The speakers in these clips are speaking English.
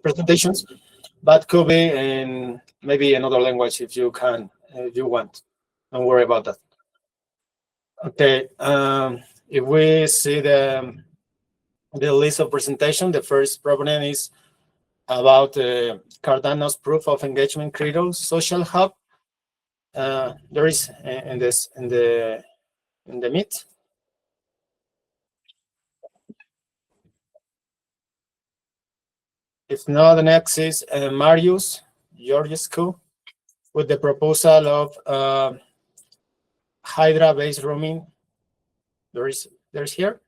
presentations, but could be in maybe another language if you can, if you want. Don't worry about that. Okay, if we see the list of presentation, the first problem is about Cardano's proof of engagement credo social hub. There is in the meet. If not, the next is Marius Georgescu with the proposal of Hydra-based roaming. There's here,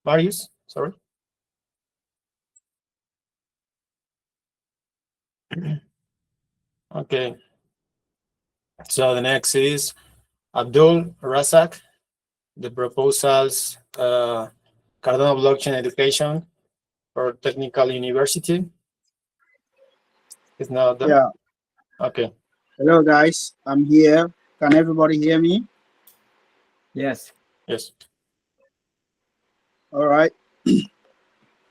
Marius, sorry. Okay. So the next is Abdul Razak, the proposals Cardano blockchain education for technical university. It's not done? Yeah. Okay. Hello, guys. I'm here. Can everybody hear me? Yes. Yes. All right.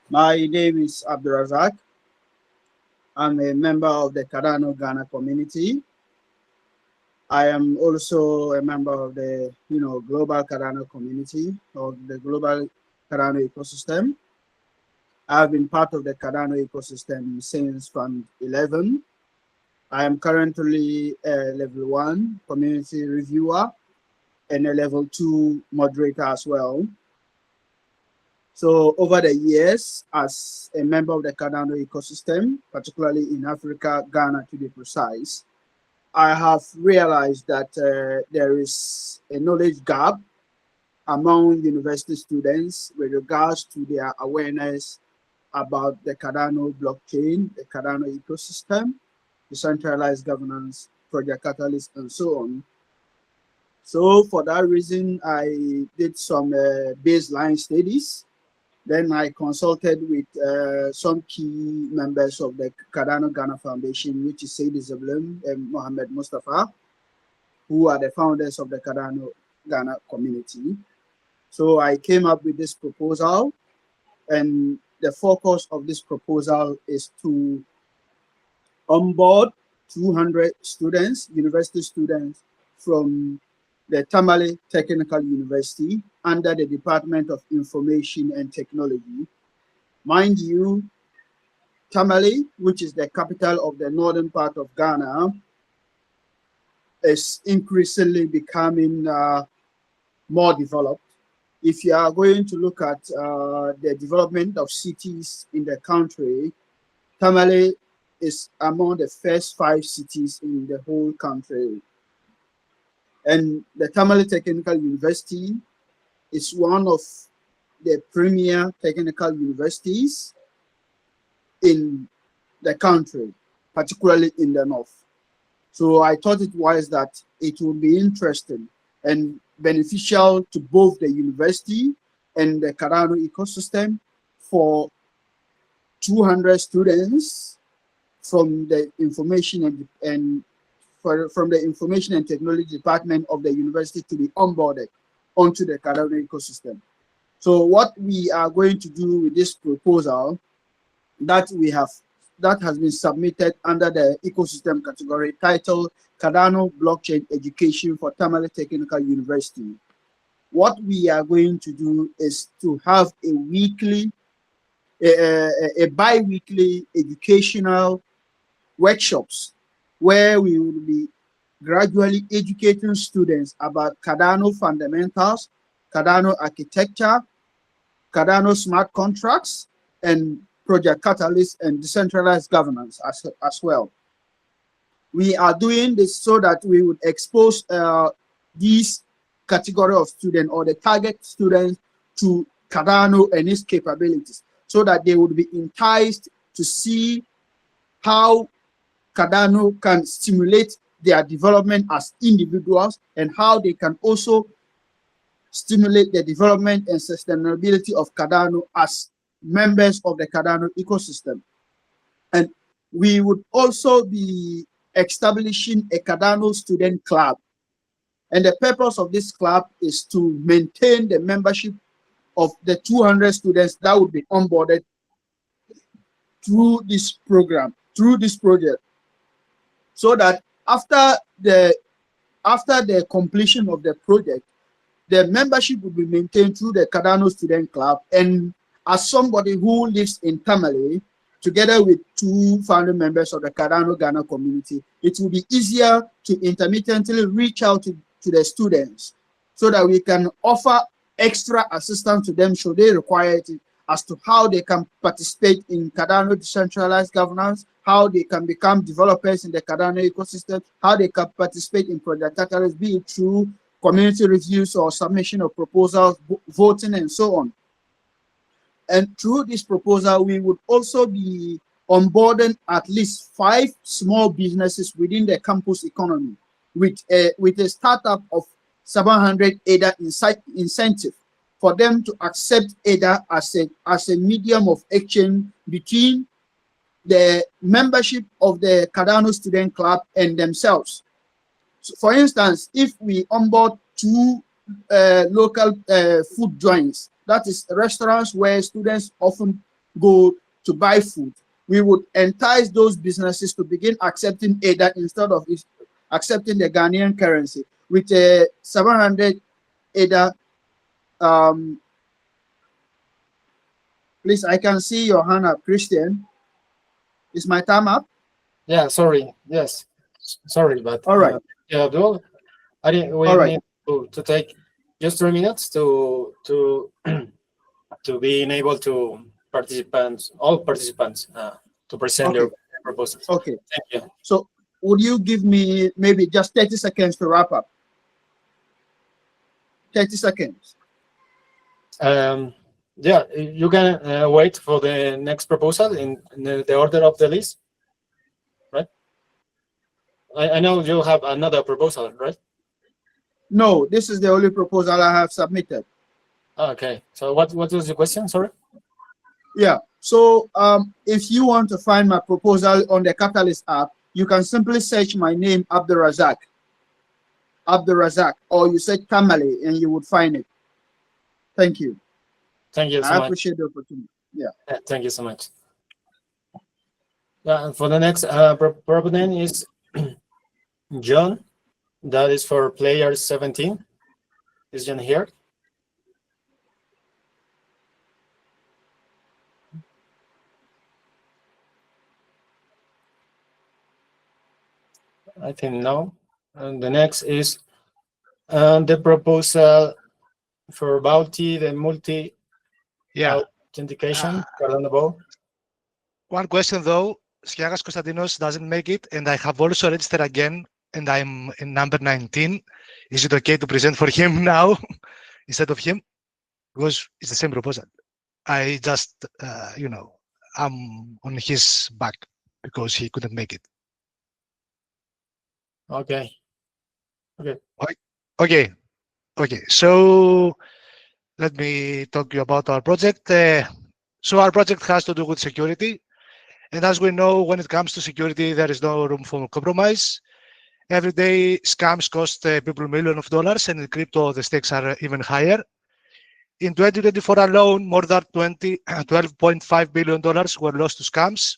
My name is Abdurazak. I'm a member of the Cardano Ghana community. I am also a member of the global Cardano community, or the global Cardano ecosystem. I've been part of the Cardano ecosystem since Fund 11. I am currently a level 1 community reviewer and a level 2 moderator as well. So over the years, as a member of the Cardano ecosystem, particularly in Africa, Ghana to be precise, I have realized that there is a knowledge gap among university students with regards to their awareness about the Cardano blockchain, the Cardano ecosystem, decentralized governance, project catalyst, and so on. So for that reason, I did some baseline studies. Then I consulted with some key members of the Cardano Ghana Foundation, which is Said Zablem and Mohammed Mustafa, who are the founders of the Cardano Ghana community. So I came up with this proposal, and the focus of this proposal is to onboard 200 students, university students from the Tamale Technical University under the Department of Information and Technology. Mind you, Tamale, which is the capital of the northern part of Ghana, is increasingly becoming more developed. If you are going to look at the development of cities in the country, Tamale is among the first 5 cities in the whole country. And the Tamale Technical University is one of the premier technical universities in the country, particularly in the north. So I thought it was that it would be interesting and beneficial to both the university and the Cardano ecosystem for 200 students from the information from the Information and Technology Department of the university to be onboarded onto the Cardano ecosystem. So what we are going to do with this proposal that has been submitted under the ecosystem category titled Cardano Blockchain Education for Tamale Technical University. What we are going to do is to have a bi-weekly educational workshops where we will be gradually educating students about Cardano fundamentals, Cardano architecture, Cardano smart contracts, and project catalyst and decentralized governance as well. We are doing this so that we would expose these category of students or the target students to Cardano and its capabilities so that they would be enticed to see how Cardano can stimulate their development as individuals and how they can also stimulate the development and sustainability of Cardano as members of the Cardano ecosystem. And we would also be establishing a Cardano student club. And the purpose of this club is to maintain the membership of the 200 students that would be onboarded through this program, through this project, so that after the completion of the project, the membership will be maintained through the Cardano Student Club. And as somebody who lives in Tamale, together with 2 founding members of the Cardano Ghana community, it will be easier to intermittently reach out to the students so that we can offer extra assistance to them should they require it, as to how they can participate in Cardano decentralized governance, how they can become developers in the Cardano ecosystem, how they can participate in project catalysts, be it through community reviews or submission of proposals, voting, and so on. And through this proposal, we would also be onboarding at least 5 small businesses within the campus economy with a startup of 700 ADA incentive for them to accept ADA as a medium of exchange between the membership of the Cardano Student Club and themselves. So for instance, if we onboard 2 local food joints, that is restaurants where students often go to buy food, we would entice those businesses to begin accepting ADA instead of accepting the Ghanaian currency with a 700 ADA. Please, I can see your hand up, Christian. Is my time up? Yeah, sorry. Yes, sorry, but all right. Yeah, Abdul, I didn't. We all right. need to take just 3 minutes to be able to all participants to present their proposals. Okay. Thank you. So, would you give me maybe just 30 seconds to wrap up? 30 seconds. Yeah, you can wait for the next proposal in the order of the list, right? I know you have another proposal, right? No, this is the only proposal I have submitted. Okay, so what was the question? Sorry. Yeah, so if you want to find my proposal on the Catalyst app, you can simply search my name, Abdulrazak, or you search Tamale and you would find it. Thank you. Thank you so I much. appreciate the opportunity. Yeah. Thank you so much. Yeah, and for the next proponent is John. That is for player 17. Is John here? I think no. And the next is the proposal for Bauti, the multi authentication. One question though, Skiagas Konstantinos doesn't make it, and I have also registered again, and I'm in number 19. Is it okay to present for him now instead of him? Because it's the same proposal. I just, I'm on his back because he couldn't make it. Okay. So let me talk to you about our project. So our project has to do with security. And as we know, when it comes to security, there is no room for compromise. Every day, scams cost people millions of dollars, and in crypto, the stakes are even higher. In 2024 alone, more than $12.5 billion were lost to scams.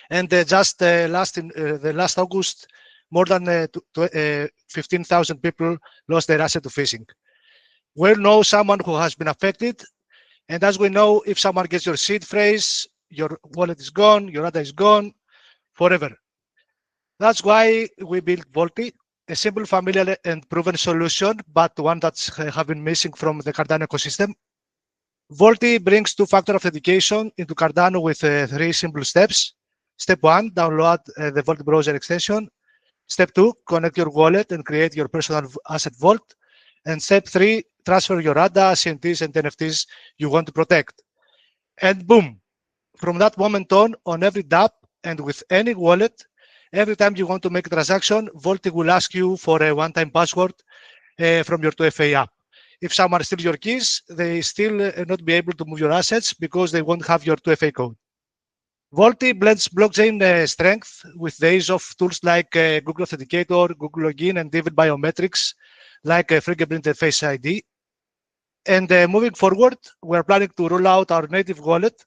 And just last August, more than 15,000 people lost their asset to phishing. We know someone who has been affected. And as we know, if someone gets your seed phrase, your wallet is gone, your data is gone forever. That's why we built Volti, a simple, familiar, and proven solution, but one that's have been missing from the Cardano ecosystem. Volti brings 2-factor authentication into Cardano with 3 simple steps. Step 1, download the Volti browser extension. Step 2, connect your wallet and create your personal asset vault. And step 3, transfer your ADA, CNTs, and NFTs you want to protect. And boom, from that moment on every dApp and with any wallet, every time you want to make a transaction, Volti will ask you for a one-time password from your 2FA app. If someone steals your keys, they still not be able to move your assets because they won't have your 2FA code. Volti blends blockchain strength with the ease of tools like Google Authenticator, Google Login, and even biometrics like fingerprint Face ID. And moving forward, we're planning to roll out our native wallet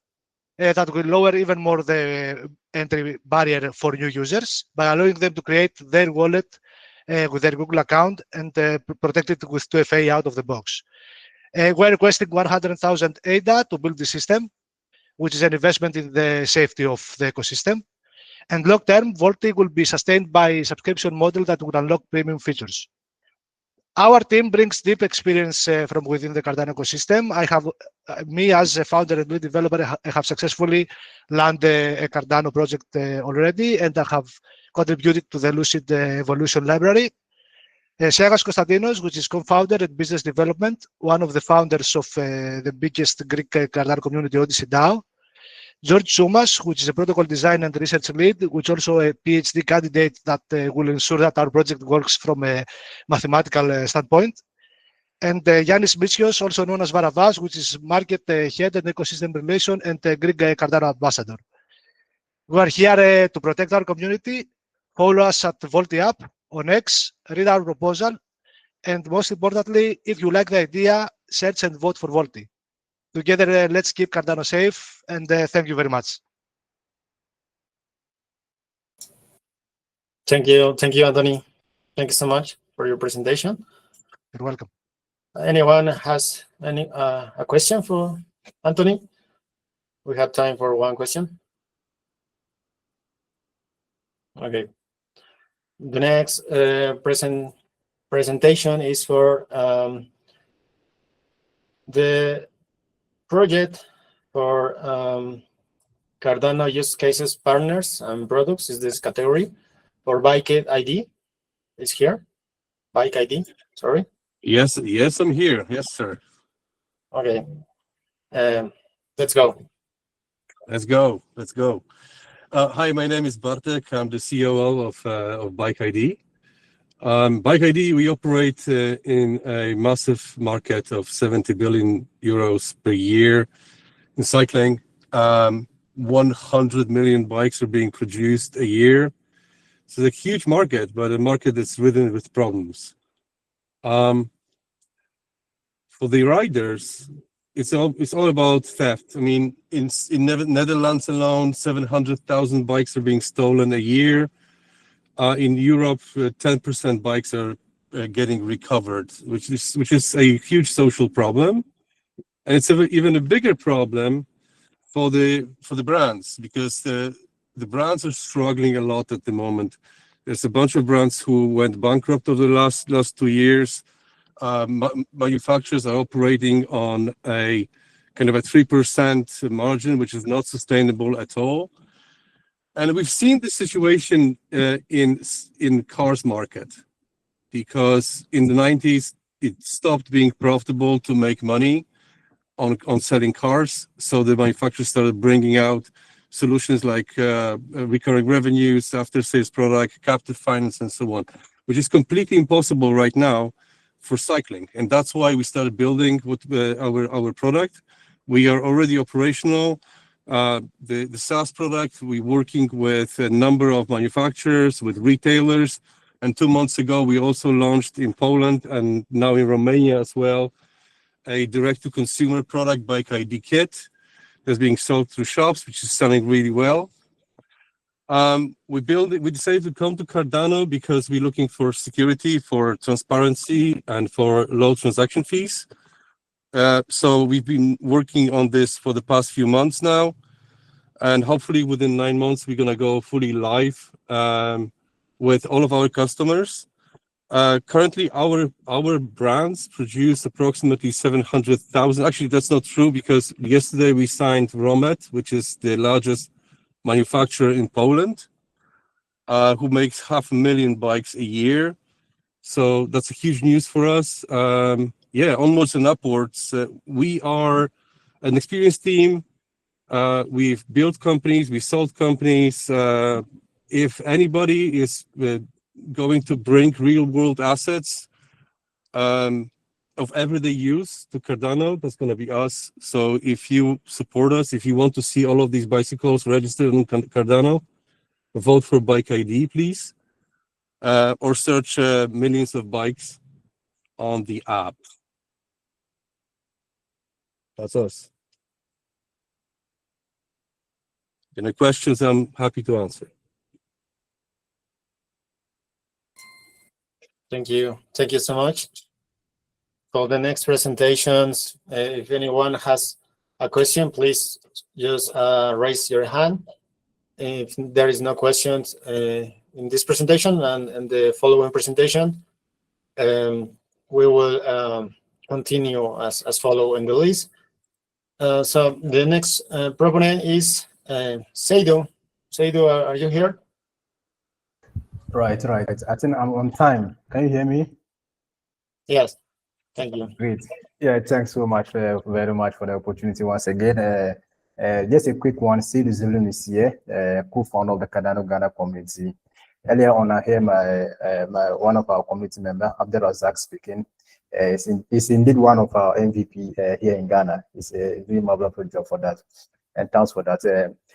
that will lower even more the entry barrier for new users by allowing them to create their wallet with their Google account and protect it with 2FA out of the box. We're requesting 100,000 ADA to build the system, which is an investment in the safety of the ecosystem. And long-term, Volti will be sustained by a subscription model that will unlock premium features. Our team brings deep experience from within the Cardano ecosystem. I have, me as a founder and lead developer, I have successfully landed a Cardano project already, and I have contributed to the Lucid Evolution library. Segas Konstantinos, which is co-founder and business development, one of the founders of the biggest Greek Cardano community, Odyssey DAO. George Soumas, which is a protocol design and research lead, which also a PhD candidate that will ensure that our project works from a mathematical standpoint. And Yannis Mitsios, also known as Varavas, which is market head and ecosystem relation and Greek Cardano ambassador. We are here to protect our community. Follow us at Volti app on X, read our proposal, and most importantly, if you like the idea, search and vote for Volti. Together, let's keep Cardano safe, and thank you very much. Thank you, Anthony. Thank you so much for your presentation. You're welcome. Anyone has any a question for Anthony? We have time for one question. Okay. The next presentation is for the project for Cardano use cases, partners, and products is this category for Bike ID. Is here? Bike ID, sorry. Yes, I'm here. Yes, sir. Okay. Let's go. Let's go. Hi, my name is Bartek. I'm the COO of Bike ID. Bike ID, we operate in a massive market of 70 billion euros per year in cycling. 100 million bikes are being produced a year. So it's a huge market, but a market that's ridden with problems. For the riders, it's all about theft. I mean, in Netherlands alone, 700,000 bikes are being stolen a year. In Europe, 10% bikes are getting recovered, which is a huge social problem, and it's even a bigger problem for the brands, because the brands are struggling a lot at the moment. There's a bunch of brands who went bankrupt over the last 2 years. Manufacturers are operating on a kind of a 3% margin, which is not sustainable at all. And we've seen this situation in cars market, because in the 90s it stopped being profitable to make money on selling cars. So the manufacturers started bringing out solutions like recurring revenues, after sales product, captive finance, and so on, which is completely impossible right now for cycling. And that's why we started building our product. We are already operational. The SaaS product, we're working with a number of manufacturers, with retailers, and 2 months ago we also launched in Poland and now in Romania as well a direct-to-consumer product, Bike ID Kit, that's being sold through shops, which is selling really well. We decided to come to Cardano because we're looking for security, for transparency, and for low transaction fees. So we've been working on this for the past few months now, and hopefully within 9 months we're gonna go fully live with all of our customers. Currently, our brands produce approximately 700,000. Actually, that's not true, because yesterday we signed Romet, which is the largest manufacturer in Poland, who makes 500,000 bikes a year. So that's a huge news for us. Yeah, onwards and upwards. We are an experienced team. We've built companies, we sold companies. If anybody is going to bring real world assets of everyday use to Cardano, that's going to be us. So if you support us, if you want to see all of these bicycles registered on Cardano, vote for Bike ID, please, or search millions of bikes on the app. That's us. Any questions? I'm happy to answer. Thank you. Thank you so much. For the next presentations, if anyone has a question, please just raise your hand. If there is no questions in this presentation and the following presentation, we will continue as follow in the list. So the next proponent is Seido. Seido, are you here? Right. I think I'm on time. Can you hear me? Yes. Thank you. Great. Yeah, thanks so much very much for the opportunity once again. Just a quick one. Seido Zilum is here, co-founder of the Cardano Ghana community. Earlier on, I hear my one of our community member, Abdelrazak, speaking. It's indeed one of our MVP here in Ghana. It's a very marvelous job for that, and thanks for that.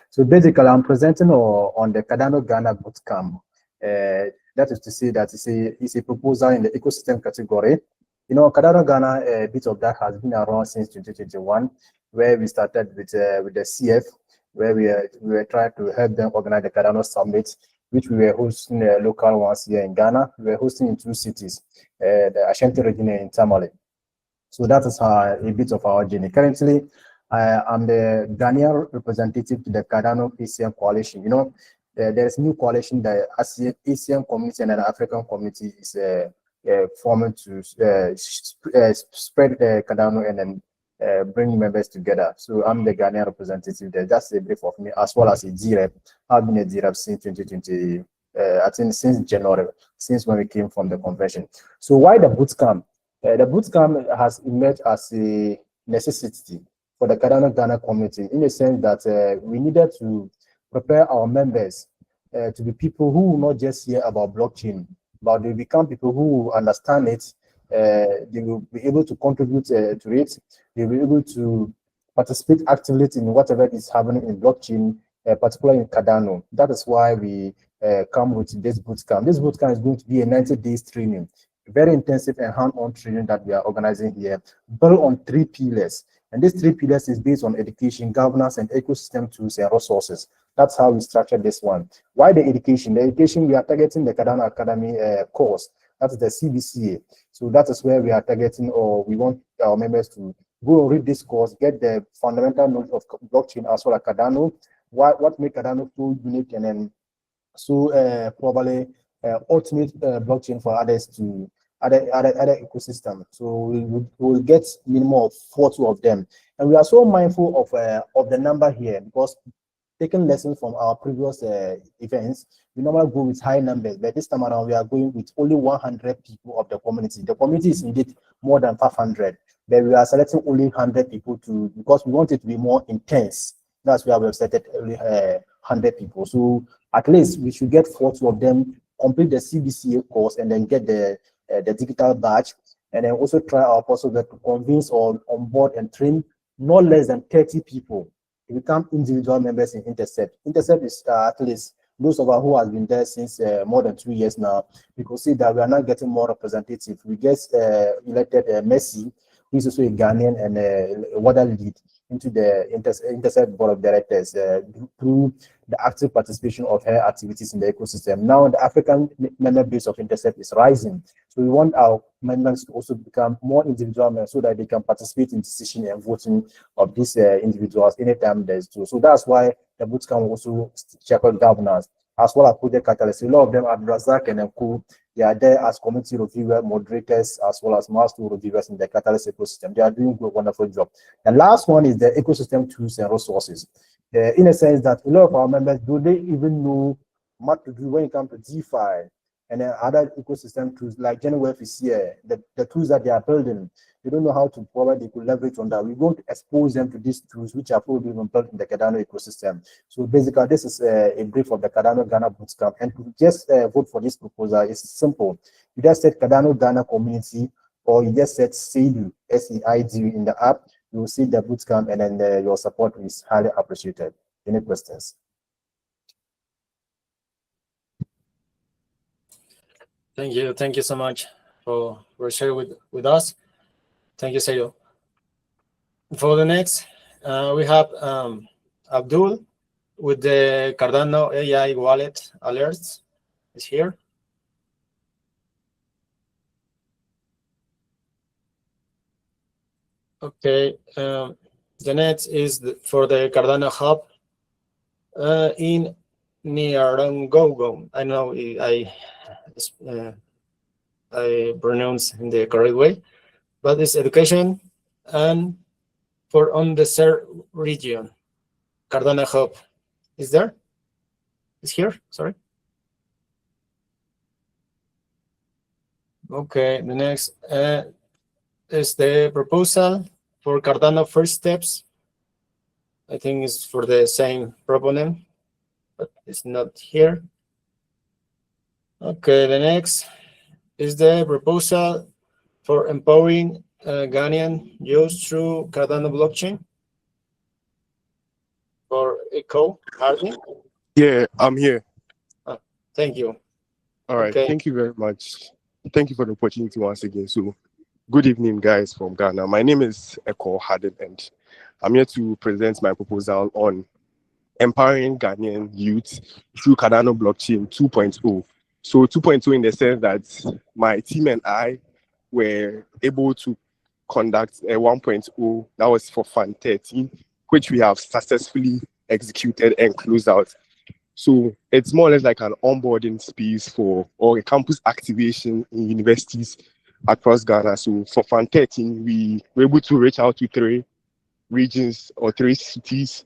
So basically, I'm presenting on the Cardano Ghana Bootcamp. That is to say that it's a proposal in the ecosystem category. You know, Cardano Ghana, a bit of that has been around since 2021, where we started with the CF, where we were trying to help them organize the Cardano Summit, which we were hosting local ones here in Ghana. We were hosting in 2 cities, the Ashanti region in Tamale. So that is a bit of our journey. Currently, I'm the Ghanaian representative to the Cardano ASEAN coalition. You know, there's a new coalition, the ASEAN community and the African community is forming to spread Cardano and then bring members together. So I'm the Ghanaian representative there. That's a brief of me, as well as a G-Rep. I've been a G-Rep since 2020, I think since January, since when we came from the convention. So why the bootcamp? The bootcamp has emerged as a necessity for the Cardano Ghana community, in the sense that we needed to prepare our members to be people who will not just hear about blockchain, but they become people who will understand it. They will be able to contribute to it. They will be able to participate actively in whatever is happening in blockchain, particularly in Cardano. That is why we come with this bootcamp. This bootcamp is going to be a 90 days training, very intensive and hand-on training that we are organizing here, built on 3 pillars. And these 3 pillars is based on education, governance, and ecosystem tools and resources. That's how we structured this one. Why the education? The education, we are targeting the Cardano Academy course. That's the CBCA. So that is where we are targeting, or we want our members to go and read this course, get the fundamental knowledge of blockchain as well as Cardano, what makes Cardano so unique, and then so probably ultimate blockchain for others to other ecosystem. So we will get minimum of 40 of them, and we are so mindful of the number here, because taking lessons from our previous events, we normally go with high numbers, but this time around we are going with only 100 people of the community. The community is indeed more than 500, but we are selecting only 100 people because we want it to be more intense. That's why we have selected only 100 people. So at least we should get 40 of them, complete the CBCA course, and then get the digital badge, and then also try our possible to convince or onboard and train not less than 30 people to become individual members in Intercept. Intercept is at least those of us who have been there since more than 2 years now. You can see that we are not getting more representative. We just elected Messi, who is also a Ghanaian and a water lead, into the Intercept board of directors through the active participation of her activities in the ecosystem. Now the African member base of Intercept is rising. So we want our members to also become more individual members so that they can participate in decision and voting of these individuals anytime there's due. So that's why the bootcamp also check on governance, as well as project catalysts. A lot of them are Razak and Nku. They are there as community reviewer, moderators, as well as milestone reviewers in the Catalyst ecosystem. They are doing a wonderful job. The last one is the ecosystem tools and resources. In a sense that a lot of our members, do they even know what to do when it comes to DeFi and then other ecosystem tools like GenWave is here, the tools that they are building. They don't know how to probably they could leverage on that. We're going to expose them to these tools, which are probably even built in the Cardano ecosystem. So basically, this is a brief of the Cardano Ghana Bootcamp. And to just vote for this proposal is simple. You just set Cardano Ghana community, or you just set Seidu, SEIDU in the app. You will see the bootcamp, and then your support is highly appreciated. Any questions? Thank you so much for sharing with us. Thank you, Seido. For the next, we have Abdul. with the Cardano AI wallet alerts is here. Okay, the next is for the Cardano hub in Niarangogo. I know I pronounce in the correct way, but it's education and for underserved region. Cardano hub is there? Is here? Sorry. Okay, the next is the proposal for Cardano first steps. I think it's for the same proponent, but it's not here. Okay, the next is the proposal for empowering Ghanaian use through Cardano blockchain for eco hardening. Yeah, I'm here. Thank you. All right. Okay. Thank you very much. Thank you for the opportunity once again. So, good evening, guys from Ghana. My name is Eko Harden, and I'm here to present my proposal on empowering Ghanaian youth through Cardano blockchain 2.0. So 2.0 in the sense that my team and I were able to conduct a 1.0 that was for Fund 13, which we have successfully executed and closed out. So it's more or less like an onboarding space or a campus activation in universities across Ghana. So for Fund 13, we were able to reach out to 3 regions or 3 cities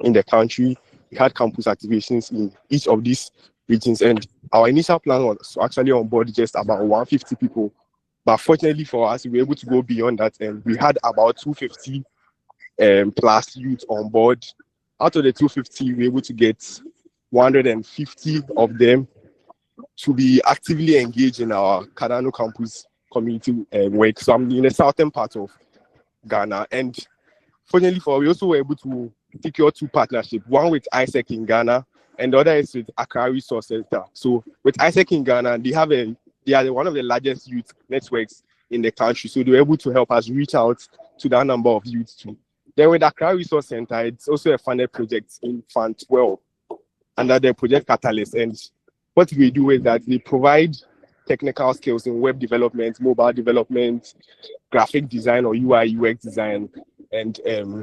in the country. We had campus activations in each of these regions, and our initial plan was to actually onboard just about 150 people. But fortunately for us, we were able to go beyond that, and we had about 250 plus youth on board. Out of the 250, we were able to get 150 of them to be actively engaged in our Cardano campus community work. So I'm in the southern part of Ghana, and fortunately we also were able to secure 2 partnerships, one with ISEC in Ghana and the other is with Accra Resource Center. So with ISEC in Ghana, they are one of the largest youth networks in the country. So they were able to help us reach out to that number of youth too. Then with Accra Resource Center, it's also a funded project in Fund 12 under the Project Catalyst. And what we do is that they provide technical skills in web development, mobile development, graphic design or UI UX design, and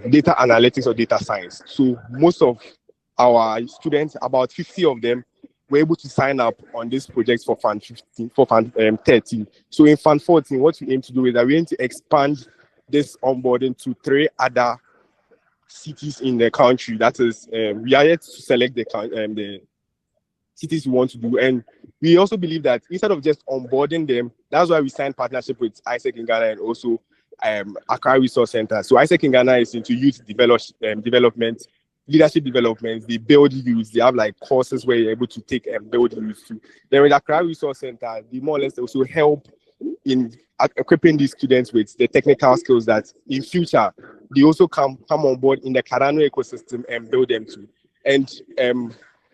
data analytics or data science. So most of our students, about 50 of them, were able to sign up on this project for Fund 15, for Fund 13. So in Fund 14, what we aim to do is that we aim to expand this onboarding to 3 other cities in the country. That is, we are yet to select the cities we want to do, and we also believe that instead of just onboarding them, that's why we signed partnership with ISEC in Ghana and also Accra Resource Center. So ISEC in Ghana is into youth development, leadership development. They build youth. They have like courses where you're able to take and build youth too. Then with Accra Resource Center, they more or less also help in equipping these students with the technical skills that in future they also come on board in the Cardano ecosystem and build them too. And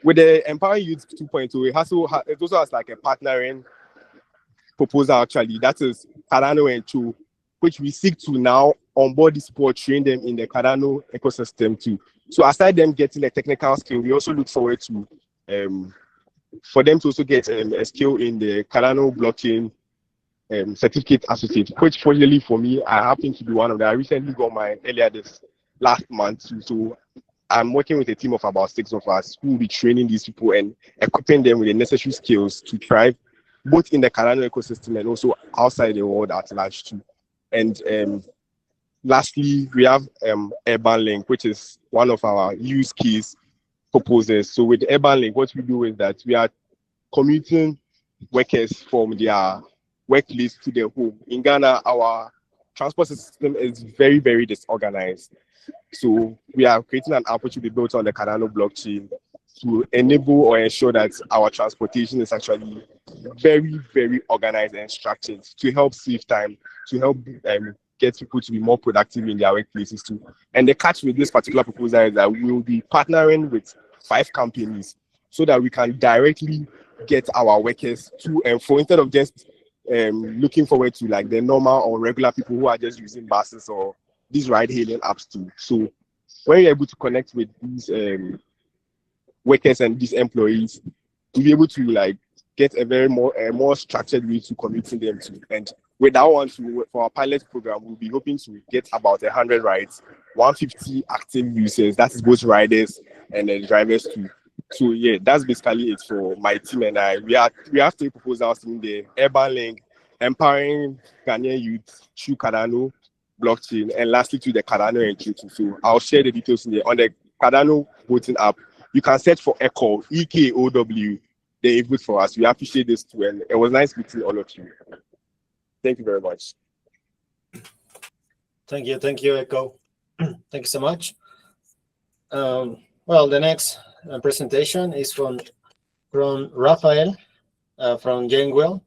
with the Empowering Youth 2.0, it also has like a partnering proposal actually. That is Cardano and 2, which we seek to now onboard these people, train them in the Cardano ecosystem too. So aside them getting a technical skill, we also look forward to for them to also get a skill in the Cardano blockchain certificate associate, which fortunately for me, I happen to be one of them. I recently got mine earlier this last month. So I'm working with a team of about 6 of us who will be training these people and equipping them with the necessary skills to thrive both in the Cardano ecosystem and also outside the world at large too. And lastly, we have Urban Link, which is one of our use case proposals. So with Urban Link, what we do is that we are commuting workers from their workplace to their home. In Ghana, our transport system is very, very disorganized. So we are creating an app which will be built on the Cardano blockchain to enable or ensure that our transportation is actually very, very organized and structured to help save time, to help get people to be more productive in their workplaces too. And the catch with this particular proposal is that we will be partnering with 5 companies so that we can directly get our workers to and fro instead of just looking forward to like the normal or regular people who are just using buses or these ride-hailing apps too. So when you're able to connect with these workers and these employees to be able to like get a more structured way to commuting them to. And with that one, for our pilot program, we'll be hoping to get about 100 rides, 150 active users. That is both riders and drivers too. So yeah, that's basically it for my team and I. We have 3 proposals in the urban link, empowering Ghanaian youth through Cardano blockchain, and lastly to the Cardano entry too. So I'll share the details on the Cardano voting app. You can search for ECHO, EKOW. They vote for us. We appreciate this too, and it was nice meeting all of you. Thank you very much. Thank you, Echo. Thank you so much. Well, the next presentation is from Rafael from Janewell.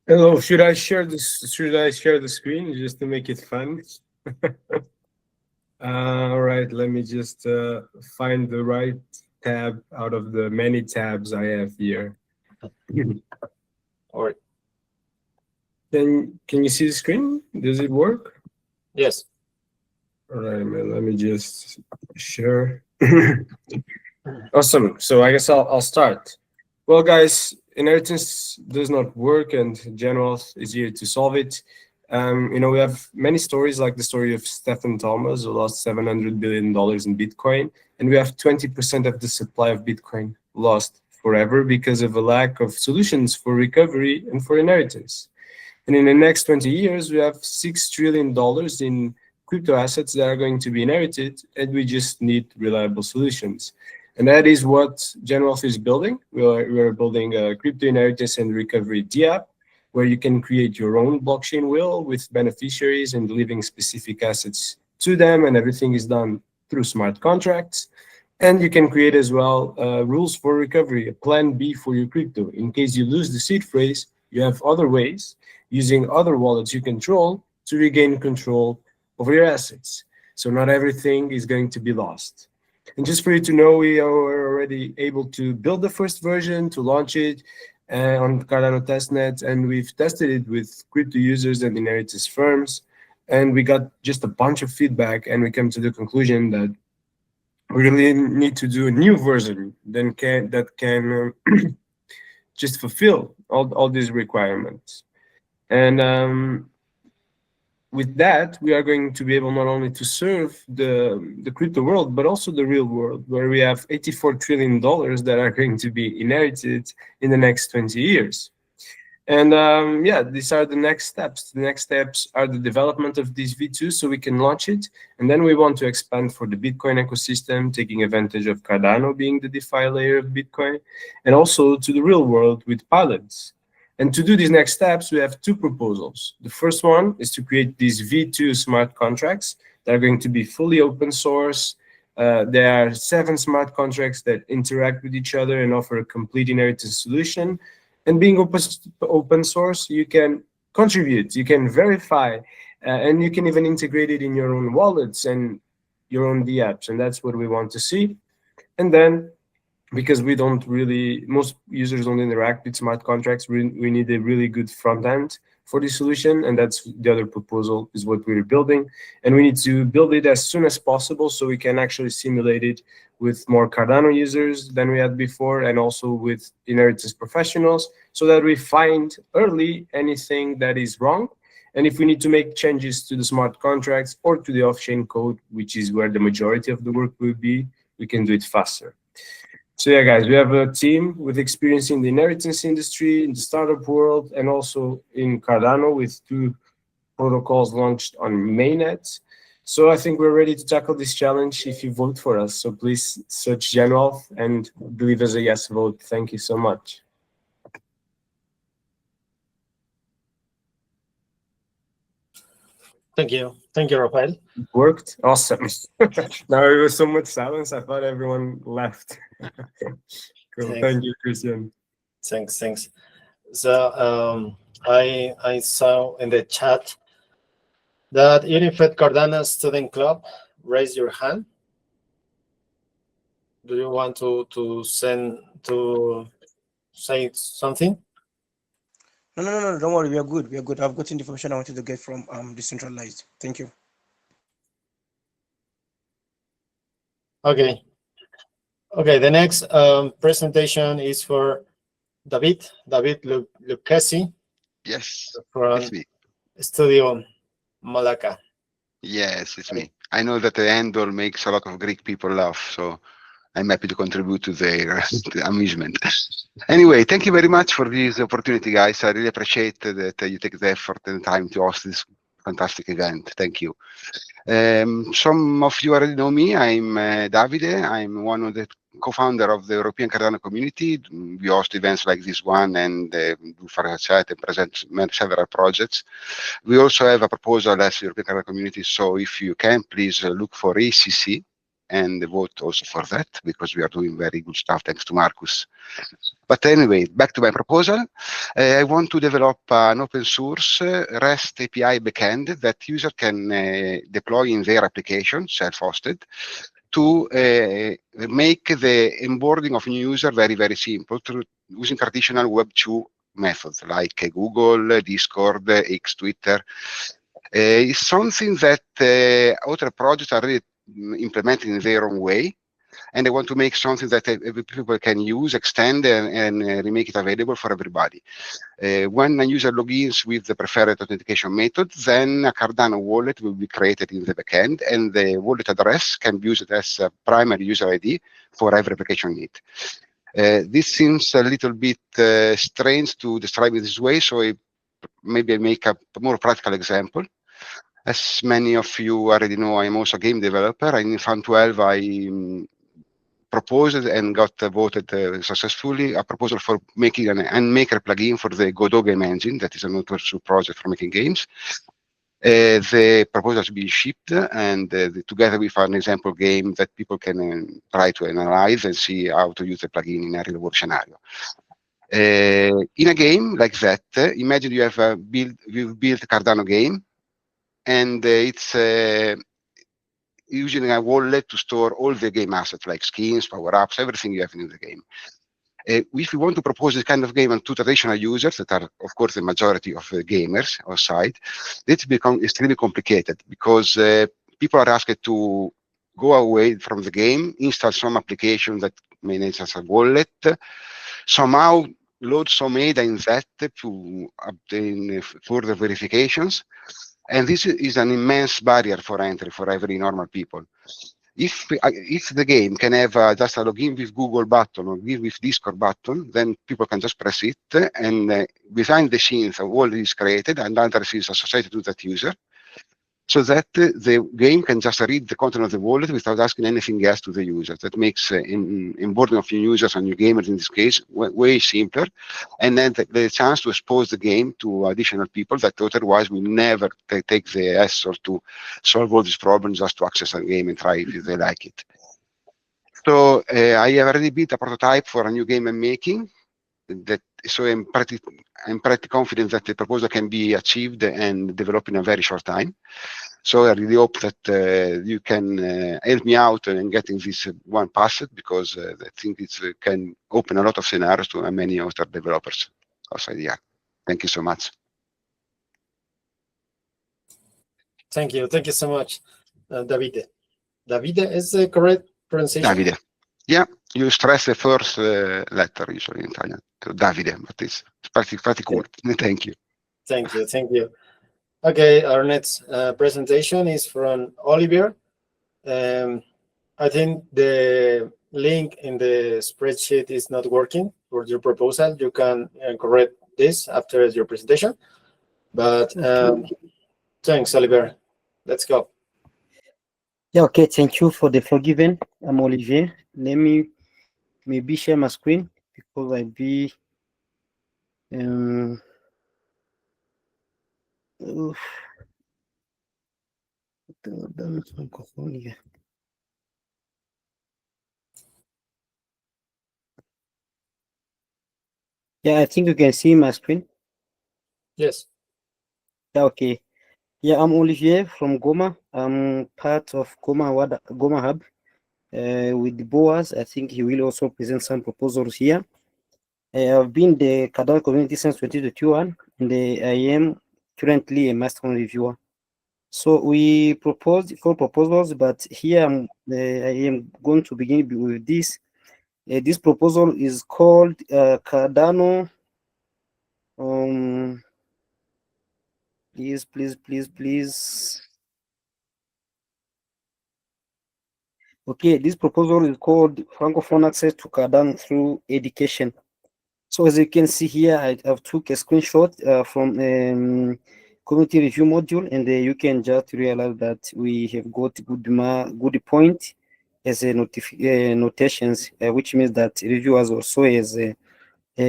Hello. Should I share the screen just to make it fun? All right. Let me just find the right tab out of the many tabs I have here. All right. Can you see the screen? Does it work? Yes. All right, man. Let me just share. Awesome. So I guess I'll start. Well, guys, inheritance does not work, and General is here to solve it. We have many stories, like the story of Stephen Thomas, who lost $700 billion in Bitcoin, and we have 20% of the supply of Bitcoin lost forever because of a lack of solutions for recovery and for inheritance. And in the next 20 years, we have $6 trillion in crypto assets that are going to be inherited, and we just need reliable solutions. And that is what General is building. We're building a crypto inheritance and recovery DApp, where you can create your own blockchain will with beneficiaries and leaving specific assets to them, and everything is done through smart contracts. And you can create as well rules for recovery, a plan B for your crypto. In case you lose the seed phrase, you have other ways, using other wallets you control, to regain control over your assets. So not everything is going to be lost. And just for you to know, we are already able to build the first version, to launch it on Cardano testnet, and we've tested it with crypto users and inheritance firms, and we got just a bunch of feedback, and we came to the conclusion that we really need to do a new version that can just fulfill all these requirements. And with that, we are going to be able not only to serve the crypto world, but also the real world, where we have $84 trillion that are going to be inherited in the next 20 years. And yeah, these are the next steps. The next steps are the development of this V2 so we can launch it. And then we want to expand for the Bitcoin ecosystem, taking advantage of Cardano being the DeFi layer of Bitcoin, and also to the real world with pilots. And to do these next steps, we have 2 proposals. The first one is to create these V2 smart contracts that are going to be fully open source. There are 7 smart contracts that interact with each other and offer a complete inheritance solution. And being open source, you can contribute, you can verify, and you can even integrate it in your own wallets and your own dApps. And that's what we want to see. And then, because most users don't interact with smart contracts, we need a really good front end for this solution, and that's the other proposal, is what we're building. And we need to build it as soon as possible so we can actually simulate it with more Cardano users than we had before, and also with inheritance professionals, so that we find early anything that is wrong. And if we need to make changes to the smart contracts or to the off-chain code, which is where the majority of the work will be, we can do it faster. So yeah, guys, we have a team with experience in the inheritance industry, in the startup world, and also in Cardano with 2 protocols launched on mainnet. So I think we're ready to tackle this challenge if you vote for us. So please search Genwealth and leave us a yes vote. Thank you so much. Thank you, Rafael. It worked? Awesome. Now there was so much silence, I thought everyone left. Cool. Thank you, Christian. Thanks. So I saw in the chat that Unified Cardano Student Club, raise your hand. Do you want to say something? No, don't worry, we are good. I've gotten the information I wanted to get from decentralized. Thank you. Okay. Okay, the next presentation is for David Lucchesi Yes, from it's me. Studio Malacca. Yes, it's me. I know that the handle makes a lot of Greek people laugh, so I'm happy to contribute to their amusement. Anyway, thank you very much for this opportunity, guys. I really appreciate that you take the effort and time to host this fantastic event. Thank you. Some of you already know me. I'm Davide. I'm one of the co-founder of the European Cardano community. We host events like this one and do fireside and present several projects. We also have a proposal as European Cardano community. So if you can, please look for ACC and vote also for that, because we are doing very good stuff thanks to Marcus. But anyway, back to my proposal. I want to develop an open source REST API backend that user can deploy in their application, self-hosted, to make the onboarding of new user very, very simple through using traditional Web 2 methods like Google, Discord, X, Twitter. It's something that other projects are really implementing in their own way. And I want to make something that people can use, extend, and remake it available for everybody. When a user logins with the preferred authentication method, then a Cardano wallet will be created in the backend, and the wallet address can be used as a primary user ID for every application need. This seems a little bit strange to describe it this way, so maybe I make a more practical example. As many of you already know, I'm also a game developer. In Fund 12, I proposed and got voted successfully a proposal for making an Unmaker plugin for the Godot game engine. That is an open source project for making games. The proposal has been shipped, and together with an example game that people can try to analyze and see how to use the plugin in a real world scenario. In a game like that, imagine you have built a Cardano game, and it's using a wallet to store all the game assets like skins, power-ups, everything you have in the game. If we want to propose this kind of game to traditional users that are, of course, the majority of gamers outside, it's become extremely complicated because people are asked to go away from the game, install some application that manages as a wallet, somehow load some data in that to obtain further verifications. And this is an immense barrier for entry for every normal people. If the game can have just a login with Google button or with Discord button, then people can just press it, and behind the scenes a wallet is created and address is associated to that user, so that the game can just read the content of the wallet without asking anything else to the user. That makes onboarding of new users and new gamers in this case way simpler, and then the chance to expose the game to additional people that otherwise will never take the hassle to solve all these problems just to access a game and try it if they like it. So I have already built a prototype for a new game I'm making. So I'm pretty confident that the proposal can be achieved and developed in a very short time. So I really hope that you can help me out in getting this one passed, because I think it can open a lot of scenarios to many other developers outside here. Thank you so much. Thank you so much, Davide. Davide is the correct pronunciation? Davide. Yeah, you stress the first letter usually in Italian. So Davide, but it's pretty cool. Thank you. Thank you. Okay, our next presentation is from Olivier. I think the link in the spreadsheet is not working for your proposal. You can correct this after your presentation. But thanks, Olivier. Let's go. Yeah, okay, thank you for the forgiving. I'm Olivier. Let me maybe share my screen because I'll be yeah, I think you can see my screen. Yes. Yeah, okay. Yeah, I'm Olivier from Goma. I'm part of Goma Hub with Boaz. I think he will also present some proposals here. I've been the Cardano community since 2021, and I am currently a master reviewer. So we proposed 4 proposals, but here I am going to begin with this. This proposal is called Cardano. Please. Okay, this proposal is called Francophone access to Cardano through education. So as you can see here, I have took a screenshot from community review module, and you can just realize that we have got good point as a notations, which means that reviewers also has a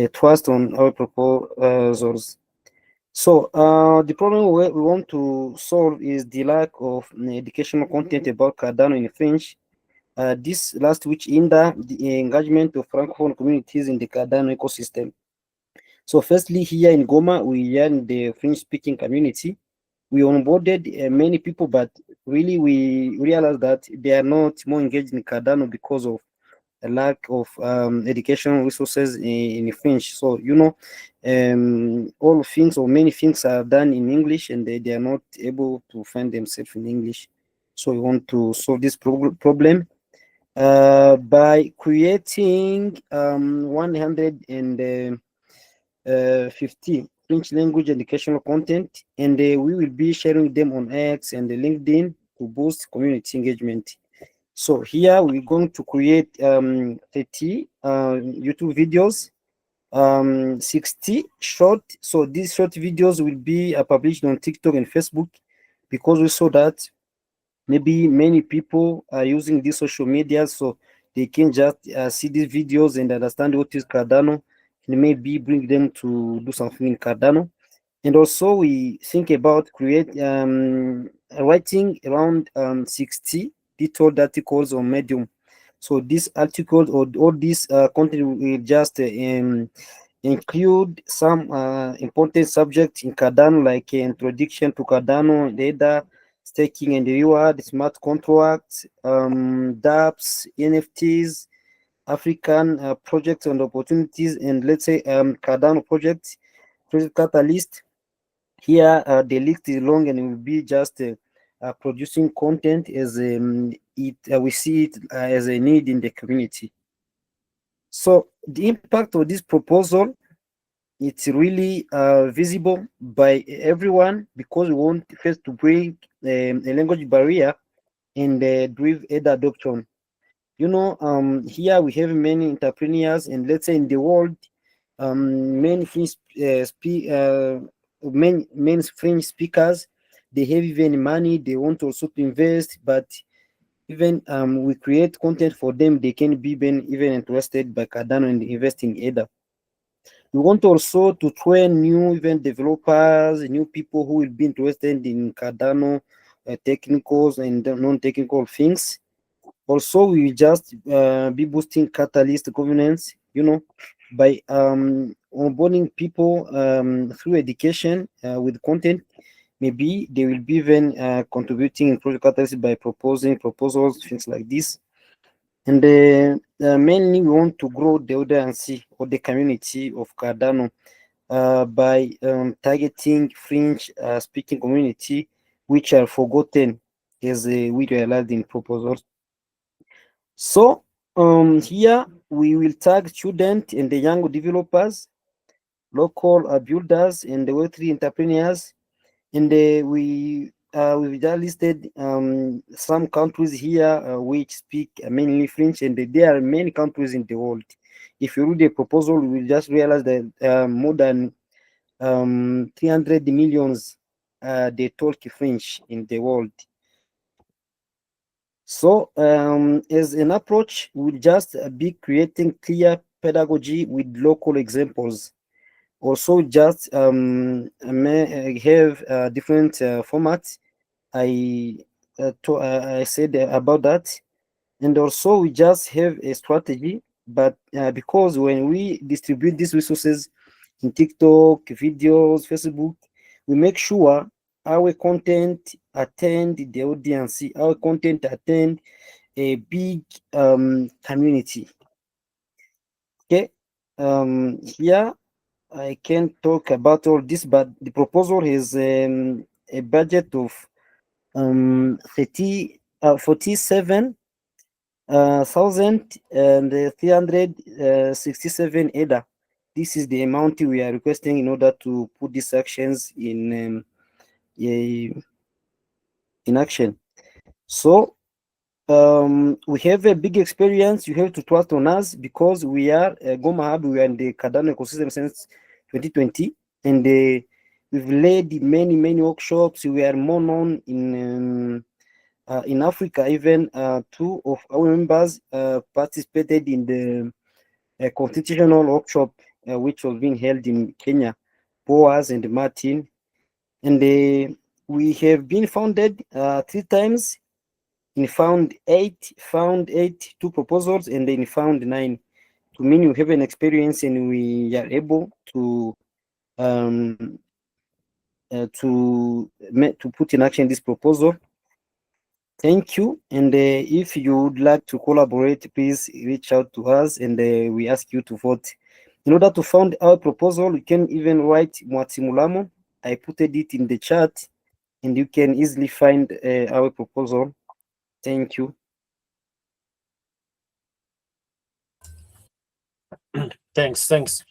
trust on our proposals. So the problem we want to solve is the lack of educational content about Cardano in French. This last which hinder the engagement of Francophone communities in the Cardano ecosystem. So firstly, here in Goma, we are in the French-speaking community. We onboarded many people, but really we realized that they are not more engaged in Cardano because of a lack of educational resources in French. So, you know, all things or many things are done in English, and they are not able to find themselves in English. So we want to solve this problem by creating 150 French language educational content, and we will be sharing them on X and LinkedIn to boost community engagement. So here we're going to create 30 YouTube videos, 60 short. So these short videos will be published on TikTok and Facebook, because we saw that maybe many people are using these social media, so they can just see these videos and understand what is Cardano, and maybe bring them to do something in Cardano. And also we think about writing around 60 detailed articles on Medium. So these articles or all this content will just include some important subjects in Cardano, like introduction to Cardano, data, staking and reward, smart contracts, dApps, NFTs, African projects and opportunities, and let's say Cardano project catalyst. Here the list is long, and it will be just producing content as we see it as a need in the community. So the impact of this proposal, it's really visible by everyone, because we want first to break a language barrier and drive EDA adoption. You know, here we have many entrepreneurs, and let's say in the world, many French speakers, they have even money, they want also to invest, but even we create content for them, they can be even interested by Cardano and invest in EDA. We want also to train new event developers, new people who will be interested in Cardano technicals and non-technical things. Also, we will just be boosting Catalyst governance, you know, by onboarding people through education with content. Maybe they will be even contributing in Project Catalyst by proposing proposals, things like this. And mainly we want to grow the audience or the community of Cardano by targeting French speaking community, which are forgotten, as we realized in proposals. So here we will tag students and the young developers, local builders, and the Web3 entrepreneurs. And we've just listed some countries here which speak mainly French, and there are many countries in the world. If you read the proposal, you will just realize that more than 300 millions they talk French in the world. So as an approach, we'll just be creating clear pedagogy with local examples. Also, just may have different formats. I said about that, and also we just have a strategy. But because when we distribute these resources in TikTok, videos, Facebook, we make sure our content attend the audience, our content attend a big community. Okay, here I can't talk about all this, but the proposal has a budget of 47,367 ADA. This is the amount we are requesting in order to put these actions in action. So we have a big experience. You have to trust on us because we are Goma Hub. We are in the Cardano ecosystem since 2020, and we've led many workshops. We are more known in Africa. Even 2 of our members participated in the constitutional workshop which was being held in Kenya, Boaz and Martin, and we have been founded 3 times. In found 8, 2 proposals, and then found 9. To mean we have an experience and we are able to put in action this proposal. Thank you. And if you would like to collaborate, please reach out to us, and we ask you to vote. In order to fund our proposal, you can even write Mwatimulamo. I put it in the chat, and you can easily find our proposal. Thank you. Thanks,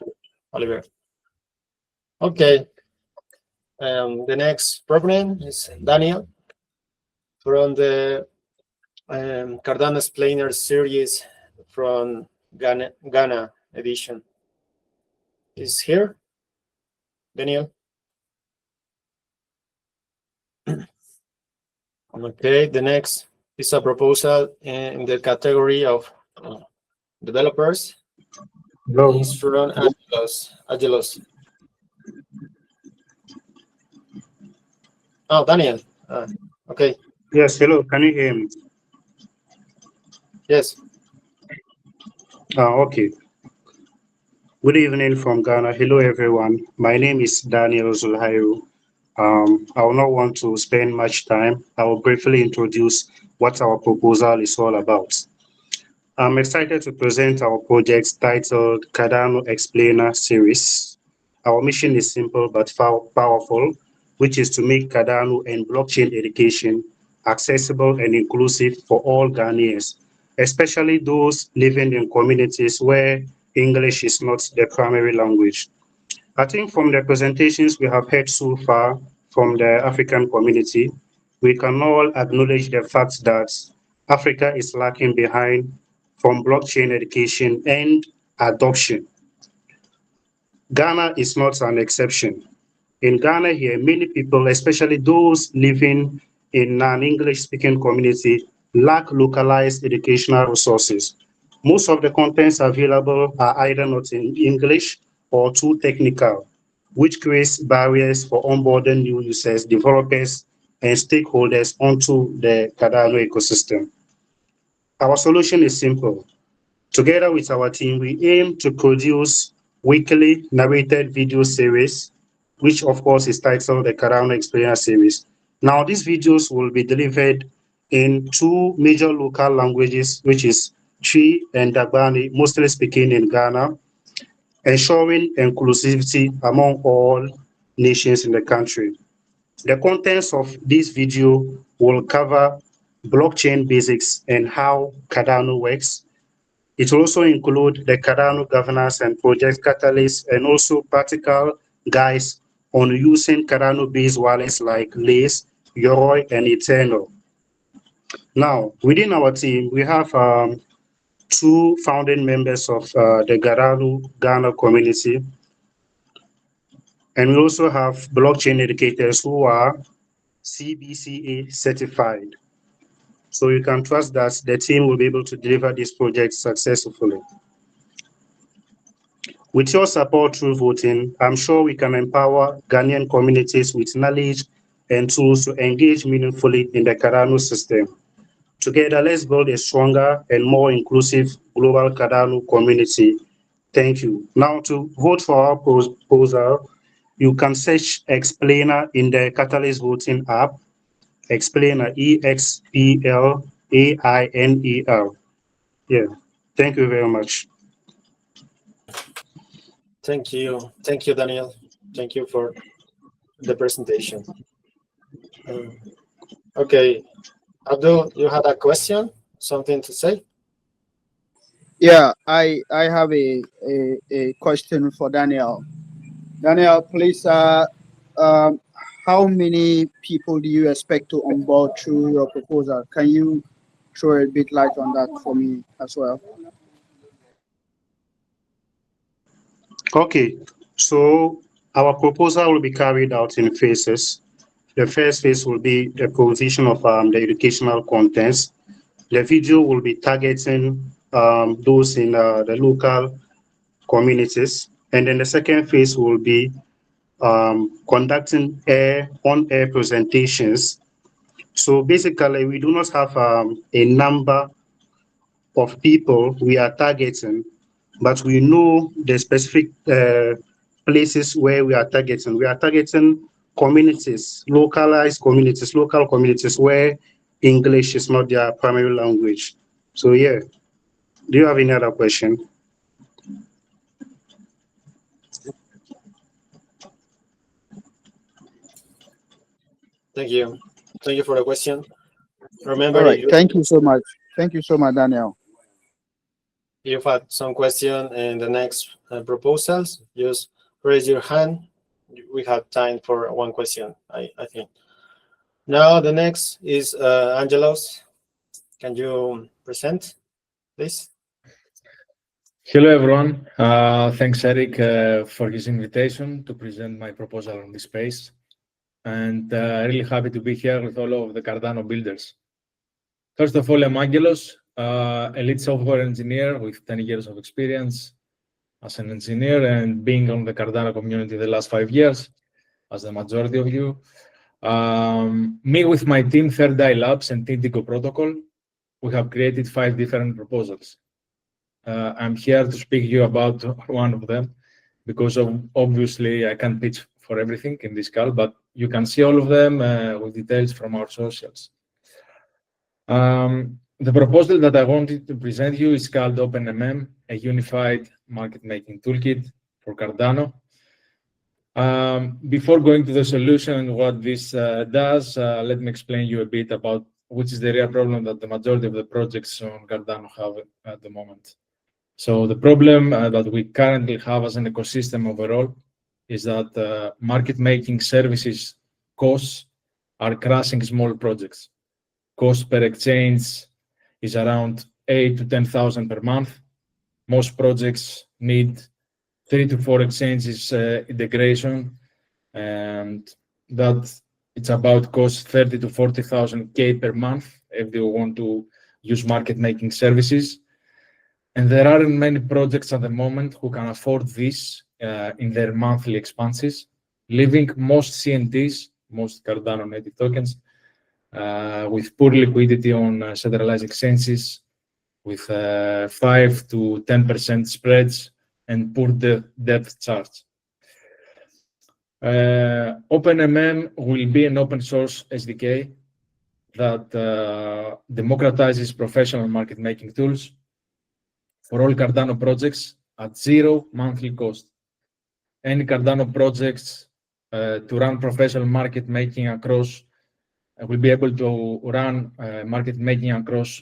Oliver. Okay. The next proponent is Daniel from the Cardano Explainer series from Ghana edition. Is here, Daniel? Okay, the next is a proposal in the category of developers. Hello. It's from Angelos. Oh, Daniel. Okay. Yes, hello. Can you hear me? Yes. Okay. Good evening from Ghana. Hello, everyone. My name is Daniel Zulhairu. I will not want to spend much time. I will briefly introduce what our proposal is all about. I'm excited to present our project titled Cardano Explainer Series. Our mission is simple but powerful, which is to make Cardano and blockchain education accessible and inclusive for all Ghanaians, especially those living in communities where English is not the primary language. I think from the presentations we have heard so far from the African community, we can all acknowledge the fact that Africa is lacking behind from blockchain education and adoption. Ghana is not an exception. In Ghana here, many people, especially those living in an English-speaking community, lack localized educational resources. Most of the contents available are either not in English or too technical, which creates barriers for onboarding new users, developers, and stakeholders onto the Cardano ecosystem. Our solution is simple. Together with our team, we aim to produce weekly narrated video series, which of course is titled the Cardano Explainer Series. Now, these videos will be delivered in 2 major local languages, which is Twi and Dagbani, mostly speaking in Ghana, ensuring inclusivity among all nations in the country. The contents of this video will cover blockchain basics and how Cardano works. It will also include the Cardano governance and project catalyst, and also practical guides on using Cardano-based wallets like Lace, Yoroi, and Eternal. Now, within our team, we have 2 founding members of the Cardano Ghana community. And we also have blockchain educators who are CBCA certified. So you can trust that the team will be able to deliver this project successfully. With your support through voting, I'm sure we can empower Ghanaian communities with knowledge and tools to engage meaningfully in the Cardano system. Together, let's build a stronger and more inclusive global Cardano community. Thank you. Now, to vote for our proposal, you can search Explainer in the Catalyst voting app. Explainer, EXPLAINER. Yeah, thank you very much. Thank you, Daniel. Thank you for the presentation. Okay, Abdul, you had a question, something to say? Yeah, I have a question for Daniel. Daniel, please, how many people do you expect to onboard through your proposal? Can you throw a bit light on that for me as well? Okay, so our proposal will be carried out in phases. The first phase will be the provision of the educational contents. The video will be targeting those in the local communities. And then the second phase will be conducting on-air presentations. So basically, we do not have a number of people we are targeting, but we know the specific places where we are targeting. We are targeting communities, localized communities, local communities where English is not their primary language. So yeah, do you have any other question? Thank you. Thank you for the question. Remember, All right, if thank you so much. Thank you so much, Daniel. you've had some question in the next proposals, just raise your hand. We have time for one question, I think. Now the next is Angelos. Can you present, please? Hello, everyone. Thanks, Eric, for his invitation to present my proposal on this space. And really happy to be here with all of the Cardano builders. First of all, I'm Angelos, a lead software engineer with 10 years of experience as an engineer and being on the Cardano community the last 5 years, as the majority of you. Me with my team, Third Eye Labs and Indigo Protocol, we have created 5 different proposals. I'm here to speak to you about one of them because obviously I can't pitch for everything in this call, but you can see all of them with details from our socials. The proposal that I wanted to present you is called OpenMM, a unified market making toolkit for Cardano. Before going to the solution and what this does, let me explain you a bit about which is the real problem that the majority of the projects on Cardano have at the moment. So the problem that we currently have as an ecosystem overall is that market making services costs are crashing small projects. Cost per exchange is around 8,000 to 10,000 per month. Most projects need 3 to 4 exchanges integration, and that it's about cost 30 to 40,000 K per month if they want to use market making services. And there aren't many projects at the moment who can afford this in their monthly expenses, leaving most CNTs, most Cardano native tokens, with poor liquidity on centralized exchanges, with 5 to 10% spreads and poor depth charts. OpenMM will be an open source SDK that democratizes professional market making tools for all Cardano projects at 0 monthly cost. Any Cardano projects to run professional market making across will be able to run market making across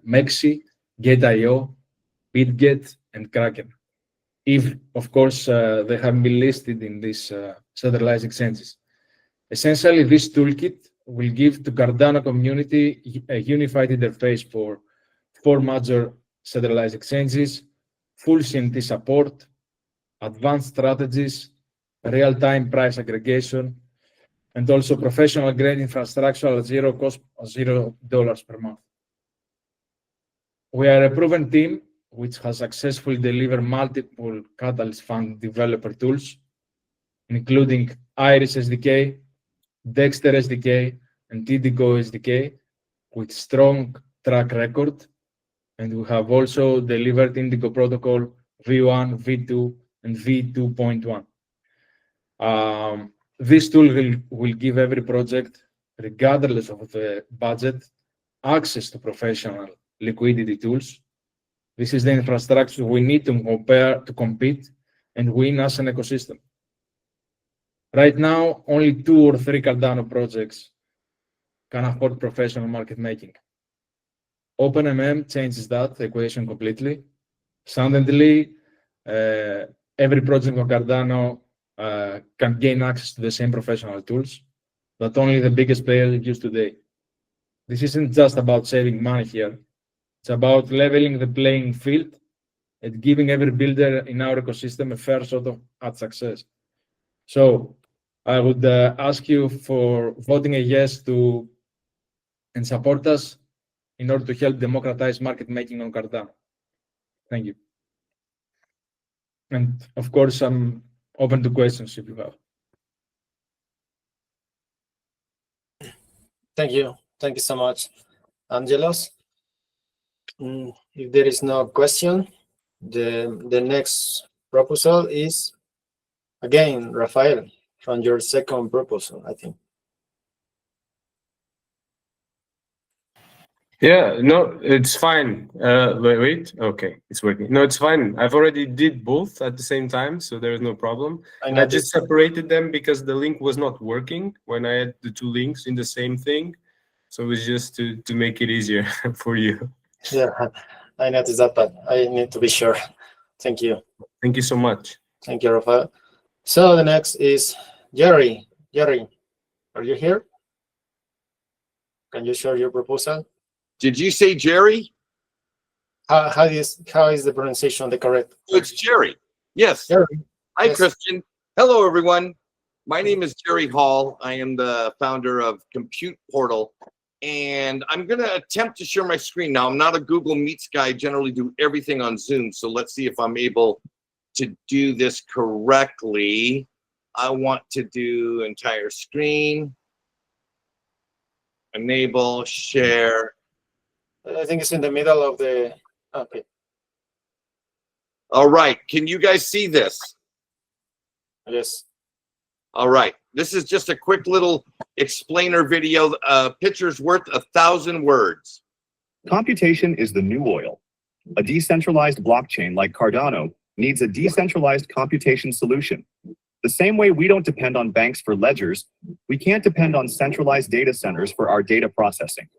Mexi, Gate.io, BitGet, and Kraken, if, of course, they have been listed in these centralized exchanges. Essentially, this toolkit will give the Cardano community a unified interface for 4 major centralized exchanges, full CNT support, advanced strategies, real-time price aggregation, and also professional grade infrastructure at 0 cost, $0 per month. We are a proven team which has successfully delivered multiple Catalyst Fund developer tools, including Iris SDK, Dexter SDK, and Indigo SDK, with strong track record. And we have also delivered Indigo Protocol V1, V2, and V2.1. This tool will give every project, regardless of the budget, access to professional liquidity tools. This is the infrastructure we need to compete and win as an ecosystem. Right now, only 2 or 3 Cardano projects can afford professional market making. OpenMM changes that equation completely. Suddenly, every project on Cardano can gain access to the same professional tools that only the biggest players use today. This isn't just about saving money here. It's about leveling the playing field and giving every builder in our ecosystem a fair shot at success. So I would ask you for voting a yes to and support us in order to help democratize market making on Cardano. Thank you. And of course, I'm open to questions if you have. Thank you. Thank you so much, Angelos. If there is no question, the next proposal is, again, Rafael, from your second proposal, I think. Yeah, no, it's fine. Wait, okay, it's working. No, it's fine. I've already did both at the same time, so there is no problem. I just separated them because the link was not working when I had the two links in the same thing. So it was just to make it easier for you. Yeah, I noticed that, but I need to be sure. Thank you. Thank you so much. Thank you, Rafael. So the next is Jerry. Jerry, are you here? Can you share your proposal? Did you say Jerry? How is the pronunciation the correct? It's Jerry. Yes. Jerry. Hi, Yes. Christian. Hello, everyone. My name is Jerry Hall. I am the founder of Compute Portal, and I'm going to attempt to share my screen. Now, I'm not a Google Meets guy. I generally do everything on Zoom, so let's see if I'm able to do this correctly. I want to do entire screen, enable, share. I think it's in the middle of the, okay. All right, can you guys see this? Yes. All right, this is just a quick little explainer video. Picture's worth 1,000 words. Computation is the new oil. A decentralized blockchain like Cardano needs a decentralized computation solution. The same way we don't depend on banks for ledgers, we can't depend on centralized data centers for our data processing.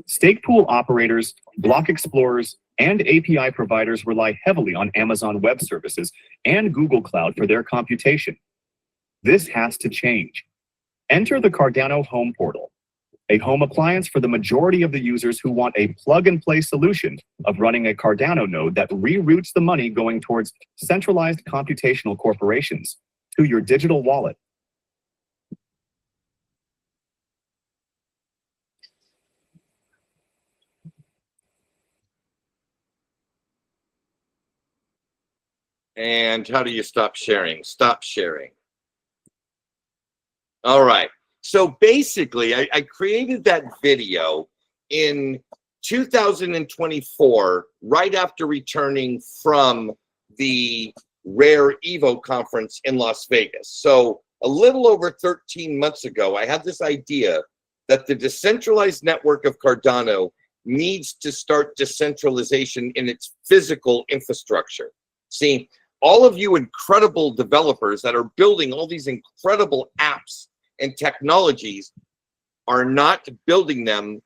Stake pool operators, block explorers, and API providers rely heavily on Amazon Web Services and Google Cloud for their computation. This has to change. Enter the Cardano Home Portal, a home appliance for the majority of the users who want a plug-and-play solution of running a Cardano node that reroutes the money going towards centralized computational corporations to your digital wallet. And how do you stop sharing? Stop sharing. All right. So basically, I created that video in 2024, right after returning from the Rare Evo conference in Las Vegas. So a little over 13 months ago, I had this idea that the decentralized network of Cardano needs to start decentralization in its physical infrastructure. See, all of you incredible developers that are building all these incredible apps and technologies are not building them.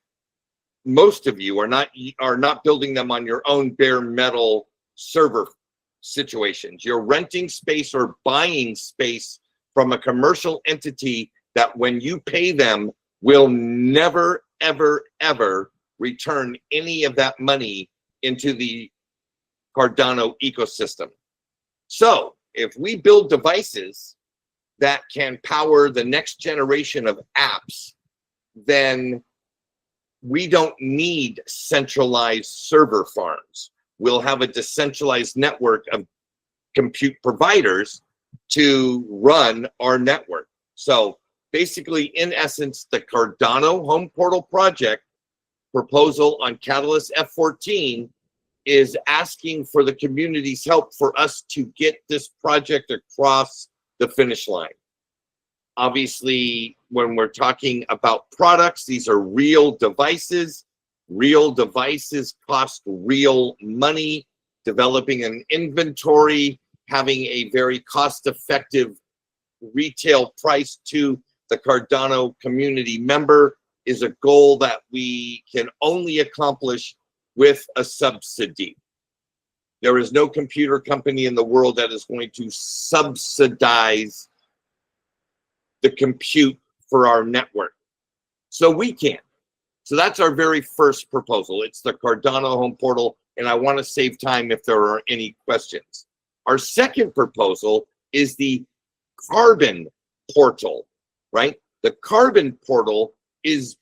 Most of you are not building them on your own bare metal server situations. You're renting space or buying space from a commercial entity that when you pay them will never, ever, ever return any of that money into the Cardano ecosystem. So if we build devices that can power the next generation of apps, then we don't need centralized server farms. We'll have a decentralized network of compute providers to run our network. So basically, in essence, the Cardano Home Portal project proposal on Catalyst F14 is asking for the community's help for us to get this project across the finish line. Obviously, when we're talking about products, these are real devices. Real devices cost real money. Developing an inventory, having a very cost-effective retail price to the Cardano community member is a goal that we can only accomplish with a subsidy. There is no computer company in the world that is going to subsidize the compute for our network. So we can. So that's our very first proposal. It's the Cardano home portal, and I want to save time if there are any questions. Our second proposal is the carbon portal, right? The carbon portal is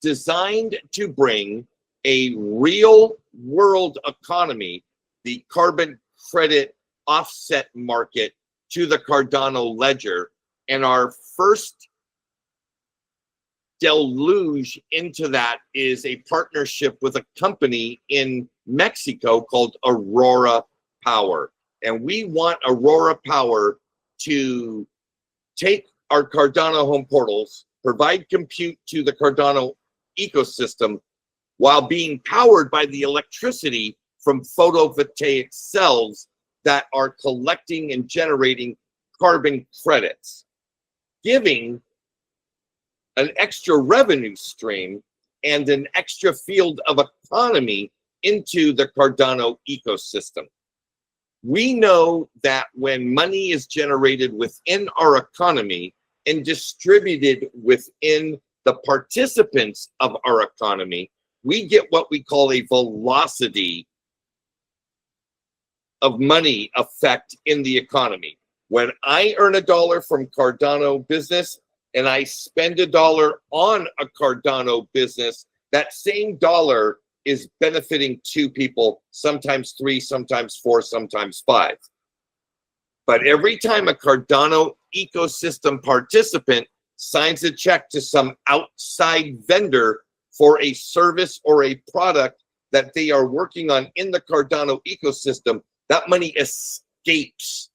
designed to bring a real world economy, the carbon credit offset market, to the Cardano ledger. And our first deluge into that is a partnership with a company in Mexico called Aurora Power. And we want Aurora Power to take our Cardano home portals, provide compute to the Cardano ecosystem while being powered by the electricity from photovoltaic cells that are collecting and generating carbon credits, giving an extra revenue stream and an extra field of economy into the Cardano ecosystem. We know that when money is generated within our economy and distributed within the participants of our economy, we get what we call a velocity of money effect in the economy. When I earn $1 from Cardano business and I spend $1 on a Cardano business, that same dollar is benefiting 2 people, sometimes 3, sometimes 4, sometimes 5. But every time a Cardano ecosystem participant signs a check to some outside vendor for a service or a product that they are working on in the Cardano ecosystem, that money escapes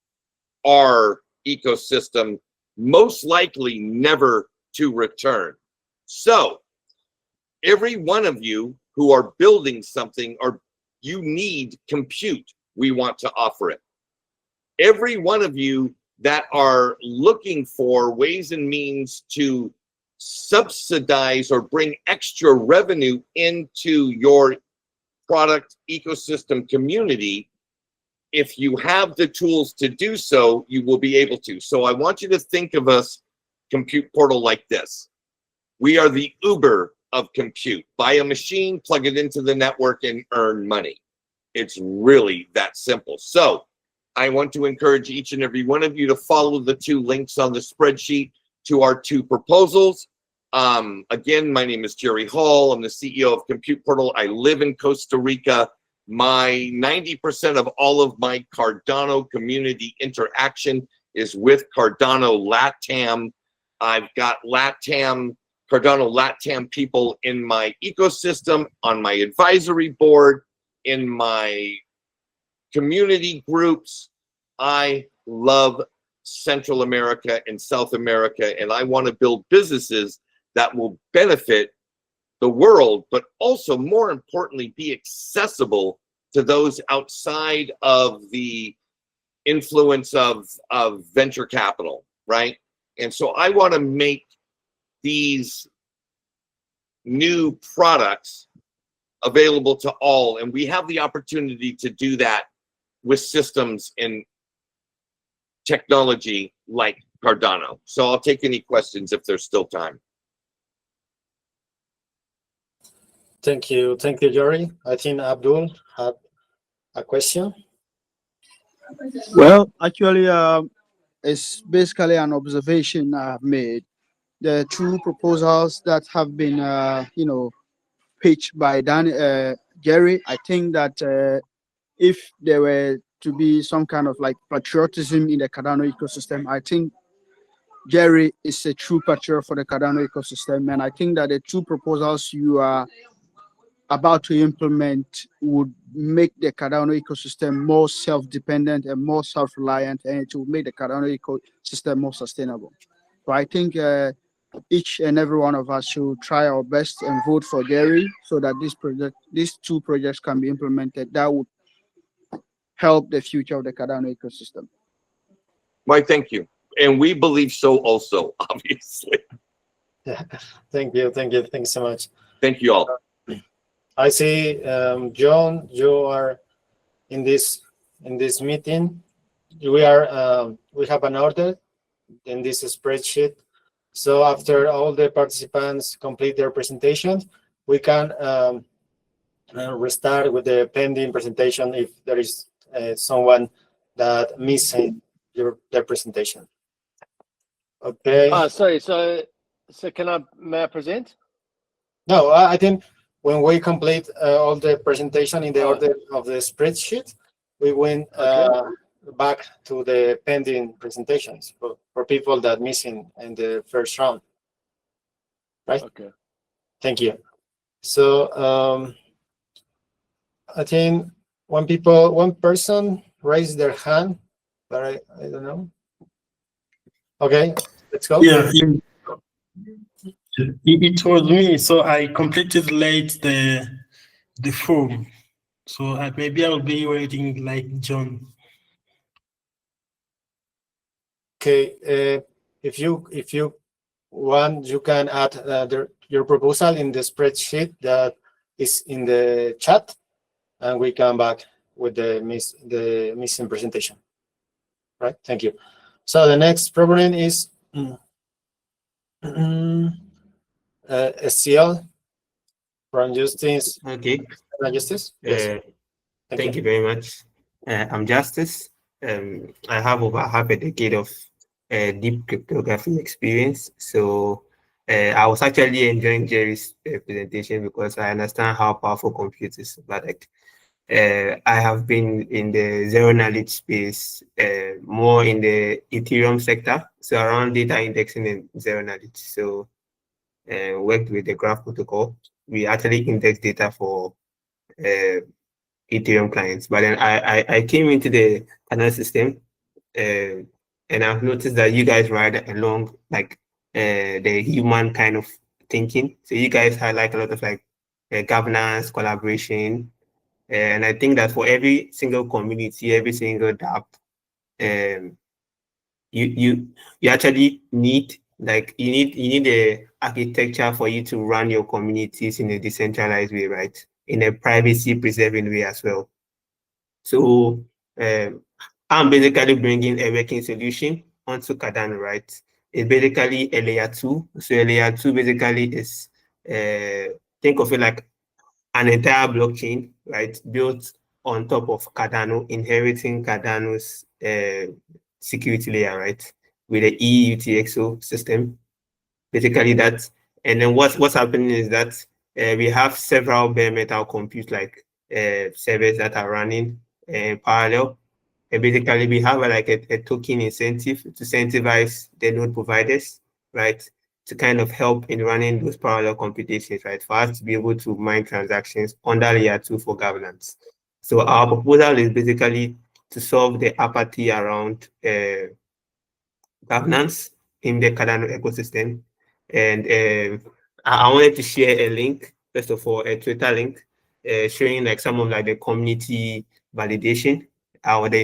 our ecosystem, most likely never to return. So every one of you who are building something, or you need compute, we want to offer it. Every one of you that are looking for ways and means to subsidize or bring extra revenue into your product ecosystem community, if you have the tools to do so, you will be able to. So I want you to think of us, Compute Portal, like this. We are the Uber of compute. Buy a machine, plug it into the network, and earn money. It's really that simple. So I want to encourage each and every one of you to follow the 2 links on the spreadsheet to our 2 proposals. Again, my name is Jerry Hall. I'm the CEO of Compute Portal. I live in Costa Rica. My 90% of all of my Cardano community interaction is with Cardano LATAM. I've got Cardano LATAM people in my ecosystem, on my advisory board, in my community groups. I love Central America and South America, and I want to build businesses that will benefit the world, but also, more importantly, be accessible to those outside of the influence of venture capital, right? And so I want to make these new products available to all, and we have the opportunity to do that with systems and technology like Cardano. So I'll take any questions if there's still time. Thank you, Jerry. I think Abdul had a question. Well, actually, it's basically an observation I have made. The 2 proposals that have been, pitched by Jerry, I think that if there were to be some kind of like patriotism in the Cardano ecosystem, I think Jerry is a true patriot for the Cardano ecosystem. And I think that the 2 proposals you are about to implement would make the Cardano ecosystem more self-dependent and more self-reliant, and it will make the Cardano ecosystem more sustainable. So I think each and every one of us should try our best and vote for Jerry so that these 2 projects can be implemented. That would help the future of the Cardano ecosystem. Why, thank you. and we believe so also, obviously. Yeah. Thank you. Thanks so much. Thank you all. I see, John, you are in this meeting. We have an order in this spreadsheet. So after all the participants complete their presentations, we can restart with the pending presentation if there is someone that missing their presentation. Okay. Sorry. So may I present? No, I think when we complete all the presentation in the order of the spreadsheet, we went back to the pending presentations for people that missing in the first round. Right? Okay. Thank you. So I think one person raised their hand, but I don't know. Okay, let's go. Yeah, it was me. So I completed late the form. So maybe I'll be waiting like John. Okay, if you want, you can add your proposal in the spreadsheet that is in the chat, and we come back with the missing presentation. Right? Thank you. So the next problem is SCL from Justice. Okay. Justice. Yes. Thank you very much. I'm Justice. I have over half a decade of deep cryptography experience. So I was actually enjoying Jerry's presentation because I understand how powerful compute is. But I have been in the zero knowledge space, more in the Ethereum sector, so around data indexing and zero knowledge. So worked with the graph protocol. We actually index data for Ethereum clients. But then I came into the Cardano system, and I've noticed that you guys ride along like the human kind of thinking. So you guys highlight a lot of like governance, collaboration, and I think that for every single community, every single DApp, you actually need you need a architecture for you to run your communities in a decentralized way, right? In a privacy preserving way as well. So I'm basically bringing a working solution onto Cardano, right? It's basically a layer 2. So a layer 2 basically is think of it like an entire blockchain, right? Built on top of Cardano, inheriting Cardano's security layer, right? With the EUTXO system, basically that. And then what's happening is that we have several bare metal compute like servers that are running in parallel. And basically we have like a token incentive to incentivize the node providers, right? To kind of help in running those parallel computations, right? For us to be able to mine transactions under layer 2 for governance. So our proposal is basically to solve the apathy around governance in the Cardano ecosystem. And I wanted to share a link, first of all, a Twitter link, showing like some of like the community validation. I would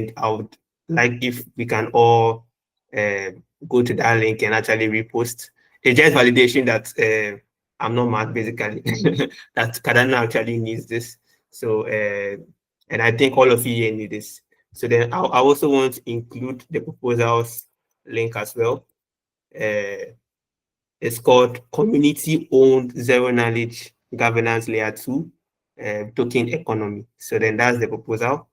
like if we can all go to that link and actually repost. It's just validation that I'm not mad, basically, that Cardano actually needs this. So, and I think all of you here need this. So then I also want to include the proposals link as well. It's called Community-Owned Zero Knowledge Governance Layer 2 Token Economy. So then that's the proposal.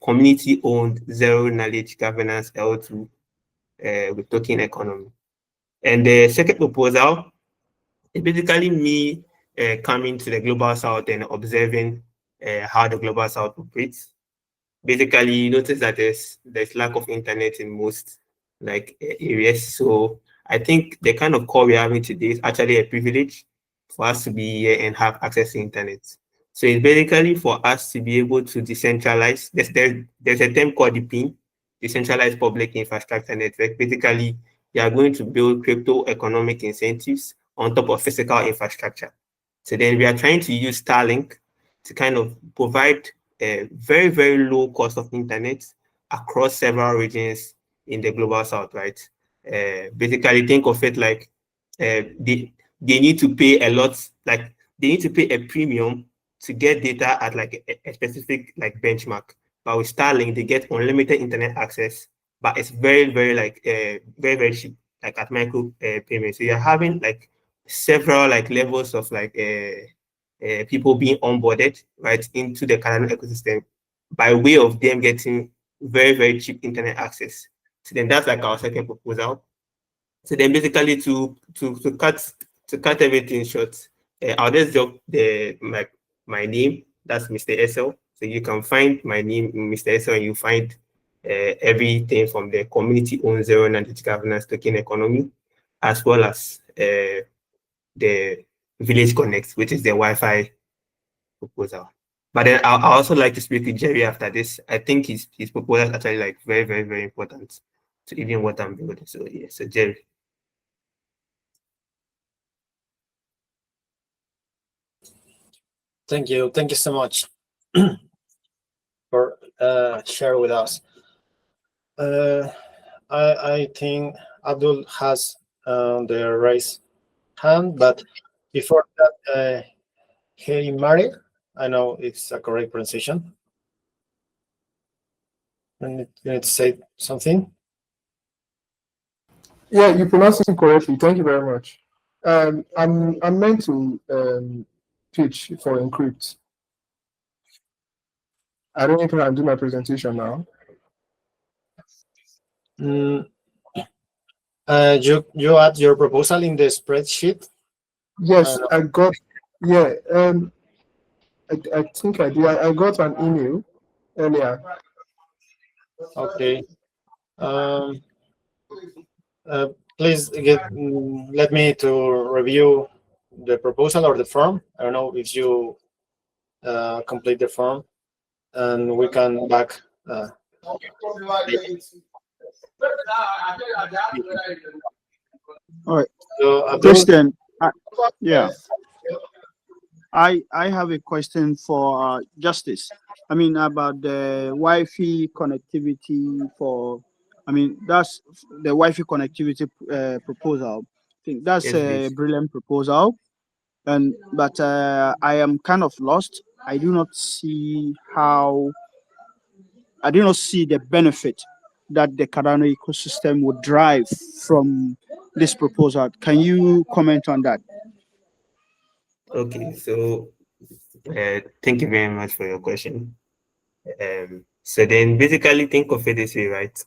Community-Owned Zero Knowledge Governance L2 with Token Economy. And the second proposal is basically me coming to the Global South and observing how the Global South operates. Basically, you notice that there's lack of internet in most like areas. So I think the kind of call we're having today is actually a privilege for us to be here and have access to internet. So it's basically for us to be able to decentralize. There's a term called DPIN, Decentralized Public Infrastructure Network. Basically, you are going to build crypto economic incentives on top of physical infrastructure. So then we are trying to use Starlink to kind of provide a very, very low cost of internet across several regions in the global south, right? Basically, think of it like they need to pay a lot, like they need to pay a premium to get data at like a specific like benchmark. But with Starlink, they get unlimited internet access, but it's very, very like very, very cheap, like at micro payments. So you're having like several like levels of like people being onboarded right into the Cardano ecosystem by way of them getting very, very cheap internet access. So then that's like our second proposal. So then basically to cut everything short, I'll just drop my name. That's Mr. SL. So you can find my name, Mr. SL, and you find everything from the community-owned zero-knowledge digital governance token economy, as well as the Village Connect, which is the Wi-Fi proposal. But then I also like to speak with Jerry after this. I think his proposal is actually like very, very, very important to even what I'm building. So yeah, so Jerry. Thank you so much for sharing with us. I think Abdul has the raised hand, but before that, hey Mari, I know it's a correct pronunciation. You need to say something. Yeah, you pronounced it correctly. Thank you very much. I'm meant to pitch for Encrypt. I don't know if I can do my presentation now. You add your proposal in the spreadsheet? Yes, I got. Yeah, I think I did. I got an email earlier. Okay. Please let me to review the proposal or the form. I don't know if you complete the form, and we can back. All right. So, Christian, I have a question for Justice. I mean, about the Wi-Fi connectivity for, I mean, that's the Wi-Fi connectivity proposal. I think that's a brilliant proposal. But I am kind of lost. I do not see the benefit that the Cardano ecosystem would drive from this proposal. Can you comment on that? Okay, so thank you very much for your question. So then basically think of it this way, right?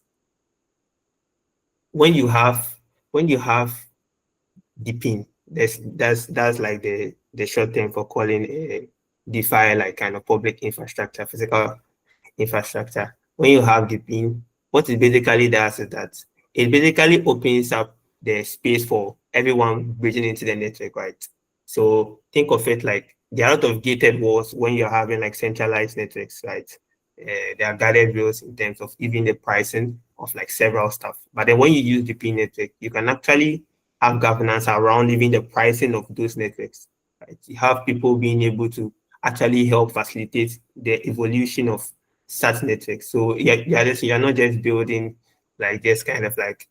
When you have the pin, that's like the short term for calling a DeFi, like kind of public infrastructure, physical infrastructure. When you have the pin, what it basically does is that it basically opens up the space for everyone bridging into the network, right? So think of it like there are a lot of gated walls when you're having like centralized networks, right? There are guarded rails in terms of even the pricing of like several stuff. But then when you use the pin network, you can actually have governance around even the pricing of those networks, right? You have people being able to actually help facilitate the evolution of such networks. So you're not just building like this kind of like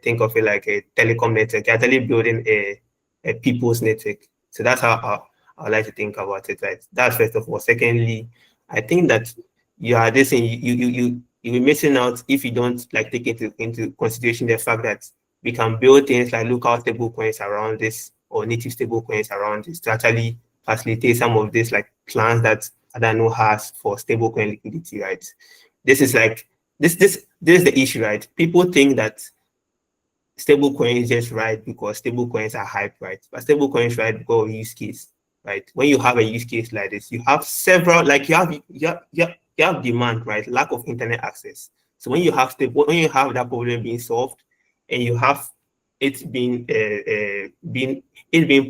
think of it like a telecom network. You're actually building a people's network. So that's how I like to think about it. Right. That's first of all. Secondly, I think that you're missing out if you don't like take into consideration the fact that we can build things like local stable coins around this or native stable coins around this to actually facilitate some of this like plans that Cardano has for stablecoin liquidity, right? This is like this is the issue, right? People think that stablecoins just right because stablecoins are hype, right? But stablecoins right because of use case, right? When you have a use case like this, you have several like you have demand, right? Lack of internet access. So when you have that problem being solved, and you have it being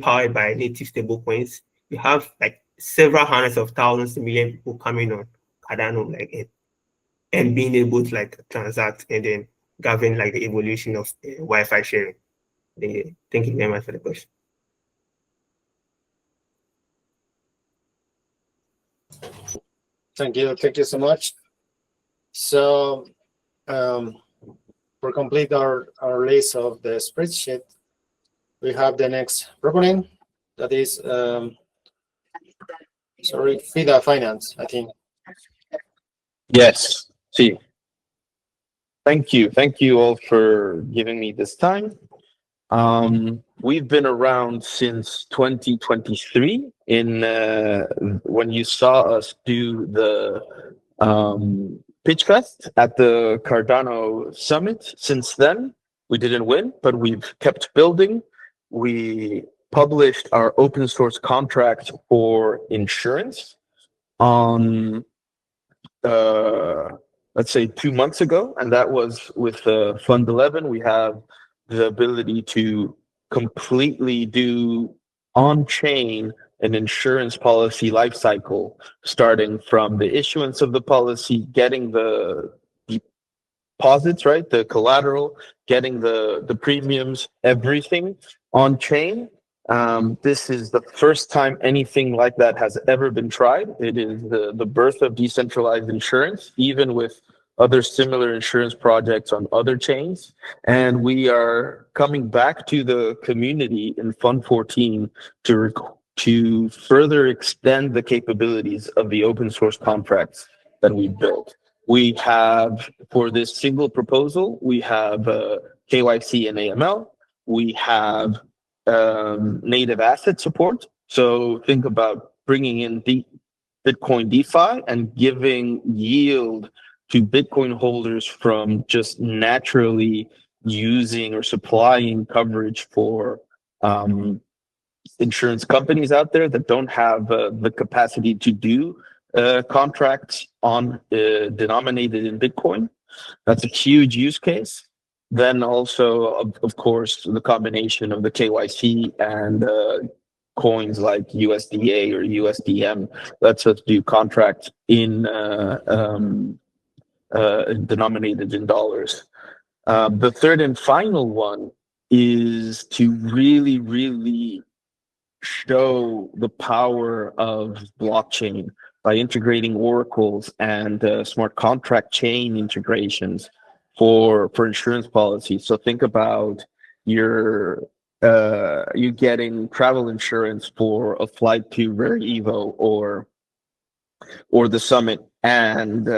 powered by native stablecoins, you have like several hundreds of thousands, million people coming on Cardano like it, and being able to like transact and then govern like the evolution of Wi-Fi sharing. Thank you very much for the question. Thank you so much. So for complete our list of the spreadsheet, we have the next proponent, that is, sorry, FIDA Finance, I think. Yes, see. Thank you. Thank you all for giving me this time. We've been around since 2023 when you saw us do the Pitch Fest at the Cardano Summit. Since then, we didn't win, but we've kept building. We published our open source contract for insurance on let's say 2 months ago, and that was with Fund 11. We have the ability to completely do on-chain an insurance policy lifecycle, starting from the issuance of the policy, getting the deposits, right, the collateral, getting the premiums, everything on-chain. This is the first time anything like that has ever been tried. It is the birth of decentralized insurance, even with other similar insurance projects on other chains. And we are coming back to the community in Fund 14 to further extend the capabilities of the open source contracts that we built. We have, for this single proposal, we have KYC and AML. We have native asset support. So think about bringing in Bitcoin DeFi and giving yield to Bitcoin holders from just naturally using or supplying coverage for insurance companies out there that don't have the capacity to do contracts on denominated in Bitcoin. That's a huge use case. Then also, of course, the combination of the KYC and coins like USDA or USDM lets us do contracts in denominated in dollars. The third and final one is to really, really show the power of blockchain by integrating oracles and smart contract chain integrations for insurance policies. So think about you getting travel insurance for a flight to Rare Evo or the summit, and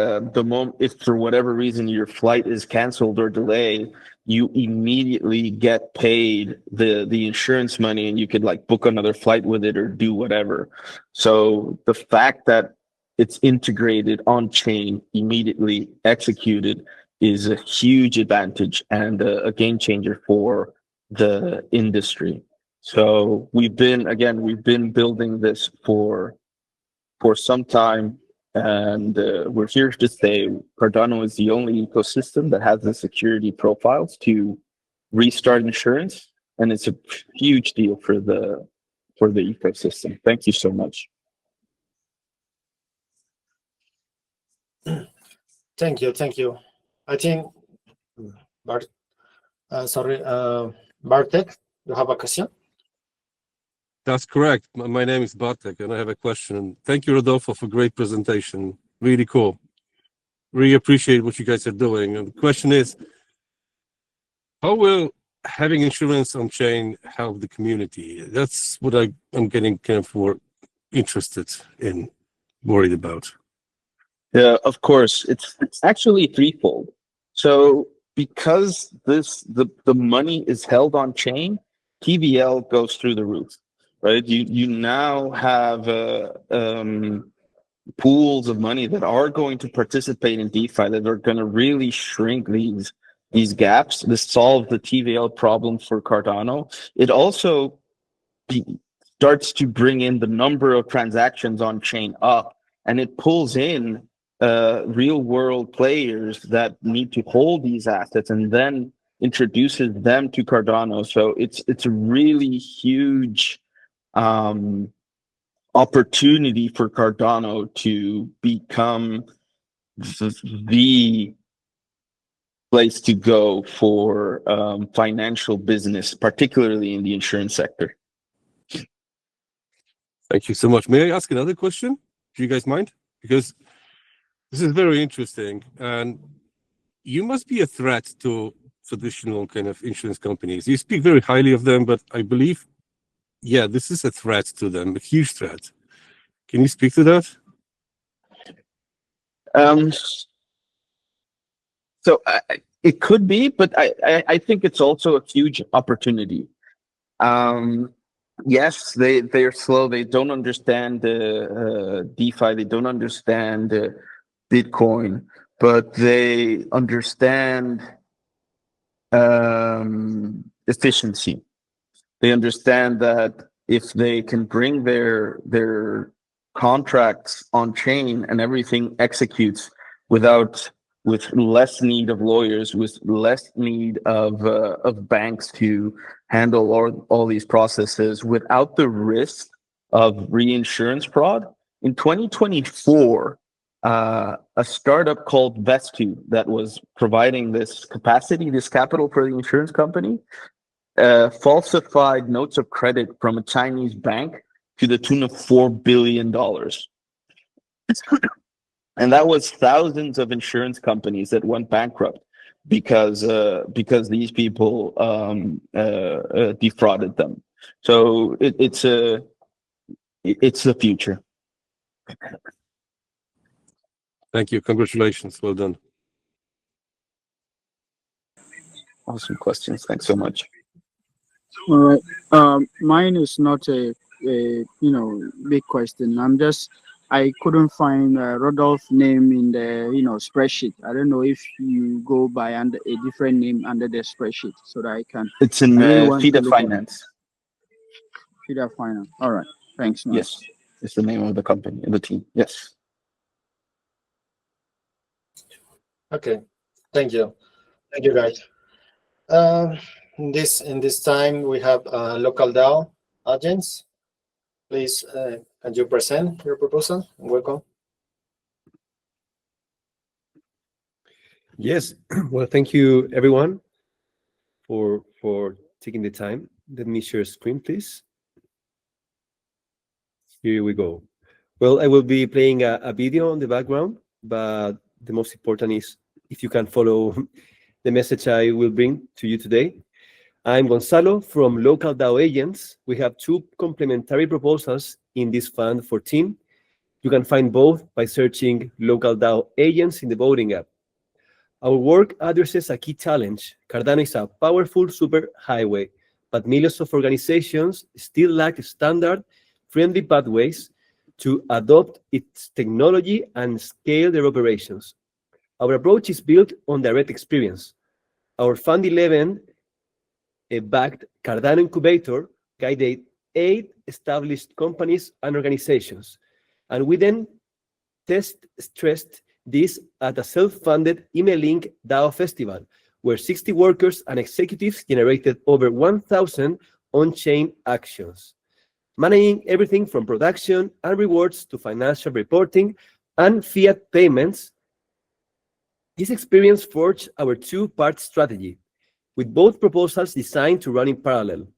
if for whatever reason your flight is canceled or delayed, you immediately get paid the insurance money, and you could like book another flight with it or do whatever. So the fact that it's integrated on chain, immediately executed, is a huge advantage and a game changer for the industry. So we've been building this for some time, and we're here to say Cardano is the only ecosystem that has the security profiles to restart insurance, and it's a huge deal for the ecosystem. Thank you so much. Thank you. I think Bartek, you have a question? That's correct. My name is Bartek, and I have a question. Thank you, Rodolfo, for a great presentation. Really cool. Really appreciate what you guys are doing. And the question is, how will having insurance on chain help the community? That's what I'm getting kind of more interested in, worried about. Yeah, of course. It's actually threefold. So because the money is held on chain, TVL goes through the roof, right? You now have pools of money that are going to participate in DeFi that are going to really shrink these gaps. This solves the TVL problem for Cardano. It also starts to bring in the number of transactions on chain up, and it pulls in real world players that need to hold these assets and then introduces them to Cardano. So it's a really huge opportunity for Cardano to become the place to go for financial business, particularly in the insurance sector. Thank you so much. May I ask another question? Do you guys mind? Because this is very interesting, and you must be a threat to traditional kind of insurance companies. You speak very highly of them, but I believe, yeah, this is a threat to them, a huge threat. Can you speak to that? So it could be, but I think it's also a huge opportunity. Yes, they're slow. They don't understand DeFi. They don't understand Bitcoin, but they understand efficiency. They understand that if they can bring their contracts on chain and everything executes with less need of lawyers, with less need of banks to handle all these processes, without the risk of reinsurance fraud. In 2024, a startup called Vestu that was providing this capacity, this capital for the insurance company, falsified notes of credit from a Chinese bank to the tune of $4 billion. And that was thousands of insurance companies that went bankrupt because these people defrauded them. So it's the future. Thank you. Congratulations. Well done. Awesome questions. Thanks so much. All right. Mine is not a big question. I couldn't find Rodolph's name in the spreadsheet. I don't know if you go by under a different name under the spreadsheet so that I can. It's in FIDA Finance. FIDA Finance. All right. Thanks, man. Yes, it's the name of the company and the team. Yes. Okay. Thank you. Thank you, guys. In this time we have local DAO agents. Please, can you present your proposal? Welcome. Yes. Well, thank you everyone for taking the time. Let me share screen, please. Here we go. Well, I will be playing a video on the background, but the most important is if you can follow the message I will bring to you today. I'm Gonzalo from Local DAO Agents. We have two complementary proposals in this fund for team. You can find both by searching Local DAO Agents in the voting app. Our work addresses a key challenge. Cardano is a powerful superhighway, but millions of organizations still lack standard, friendly pathways to adopt its technology and scale their operations. Our approach is built on direct experience. Our Fund 11 backed Cardano incubator guided 8 established companies and organizations. And we then stressed this at a self-funded email link DAO festival, where 60 workers and executives generated over 1,000 on-chain actions, managing everything from production and rewards to financial reporting and fiat payments. This experience forged our two-part strategy, with both proposals designed to run in parallel.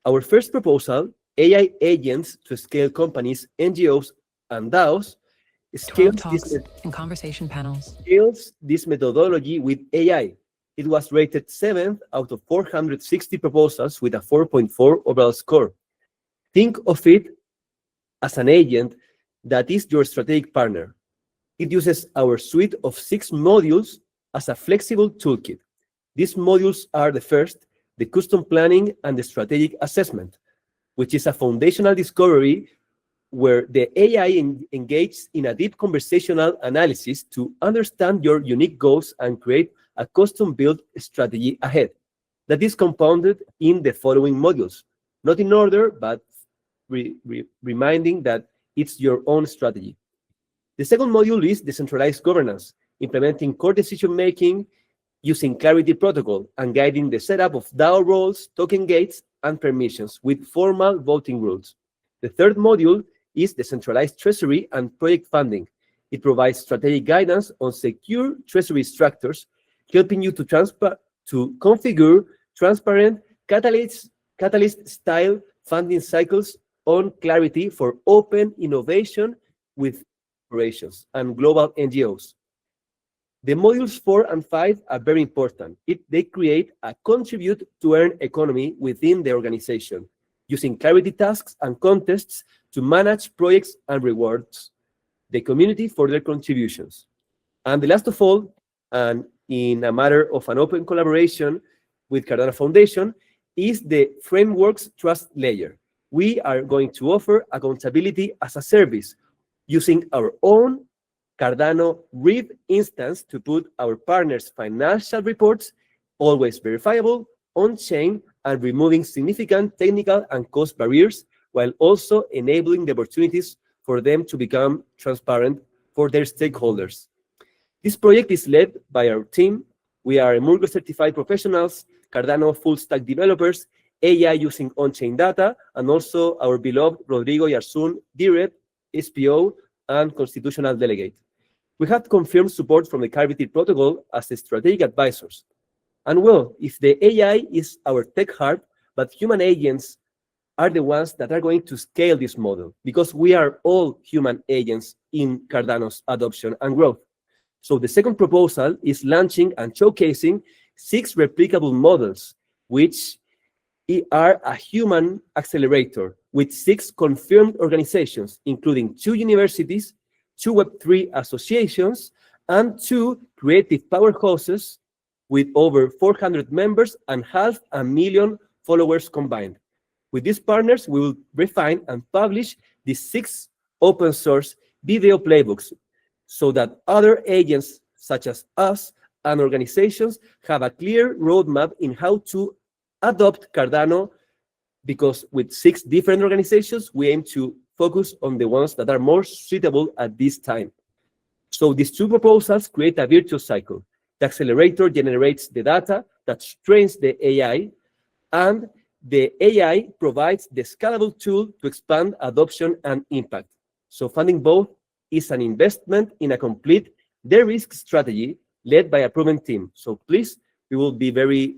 Our first proposal, AI agents to scale companies, NGOs, and DAOs, scales this methodology with AI. It was rated 7th out of 460 proposals with a 4.4 overall score. Think of it as an agent that is your strategic partner. It uses our suite of 6 modules as a flexible toolkit. These modules are the first, the custom planning and the strategic assessment, which is a foundational discovery where the AI engages in a deep conversational analysis to understand your unique goals and create a custom-built strategy ahead that is compounded in the following modules, not in order, but reminding that it's your own strategy. The second module is decentralized governance, implementing core decision-making using Clarity Protocol and guiding the setup of DAO roles, token gates, and permissions with formal voting rules. The third module is decentralized treasury and project funding. It provides strategic guidance on secure treasury structures, helping you to configure transparent catalyst-style funding cycles on Clarity for open innovation with corporations and global NGOs. The modules 4 and 5 are very important. They create a contribute to earn economy within the organization, using clarity tasks and contests to manage projects and rewards the community for their contributions. And the last of all, and in a matter of an open collaboration with Cardano Foundation, is the framework's trust layer. We are going to offer accountability as a service using our own Cardano RIV instance to put our partners' financial reports, always verifiable, on-chain, and removing significant technical and cost barriers, while also enabling the opportunities for them to become transparent for their stakeholders. This project is led by our team. We are Emurgo certified professionals, Cardano full stack developers, AI using on-chain data, and also our beloved Rodrigo Yarsun, DIRET, SPO, and constitutional delegate. We have confirmed support from the Carbonite protocol as the strategic advisors. And well, if the AI is our tech heart, but human agents are the ones that are going to scale this model, because we are all human agents in Cardano's adoption and growth. So the second proposal is launching and showcasing 6 replicable models, which are a human accelerator with 6 confirmed organizations, including 2 universities, 2 Web3 associations, and 2 creative powerhouses with over 400 members and 500,000 followers combined. With these partners, we will refine and publish these 6 open source video playbooks so that other agents such as us and organizations have a clear roadmap in how to adopt Cardano, because with 6 different organizations, we aim to focus on the ones that are more suitable at this time. So these 2 proposals create a virtuous cycle. The accelerator generates the data that trains the AI, and the AI provides the scalable tool to expand adoption and impact. So funding both is an investment in a complete de-risk strategy led by a proven team. So please, we will be very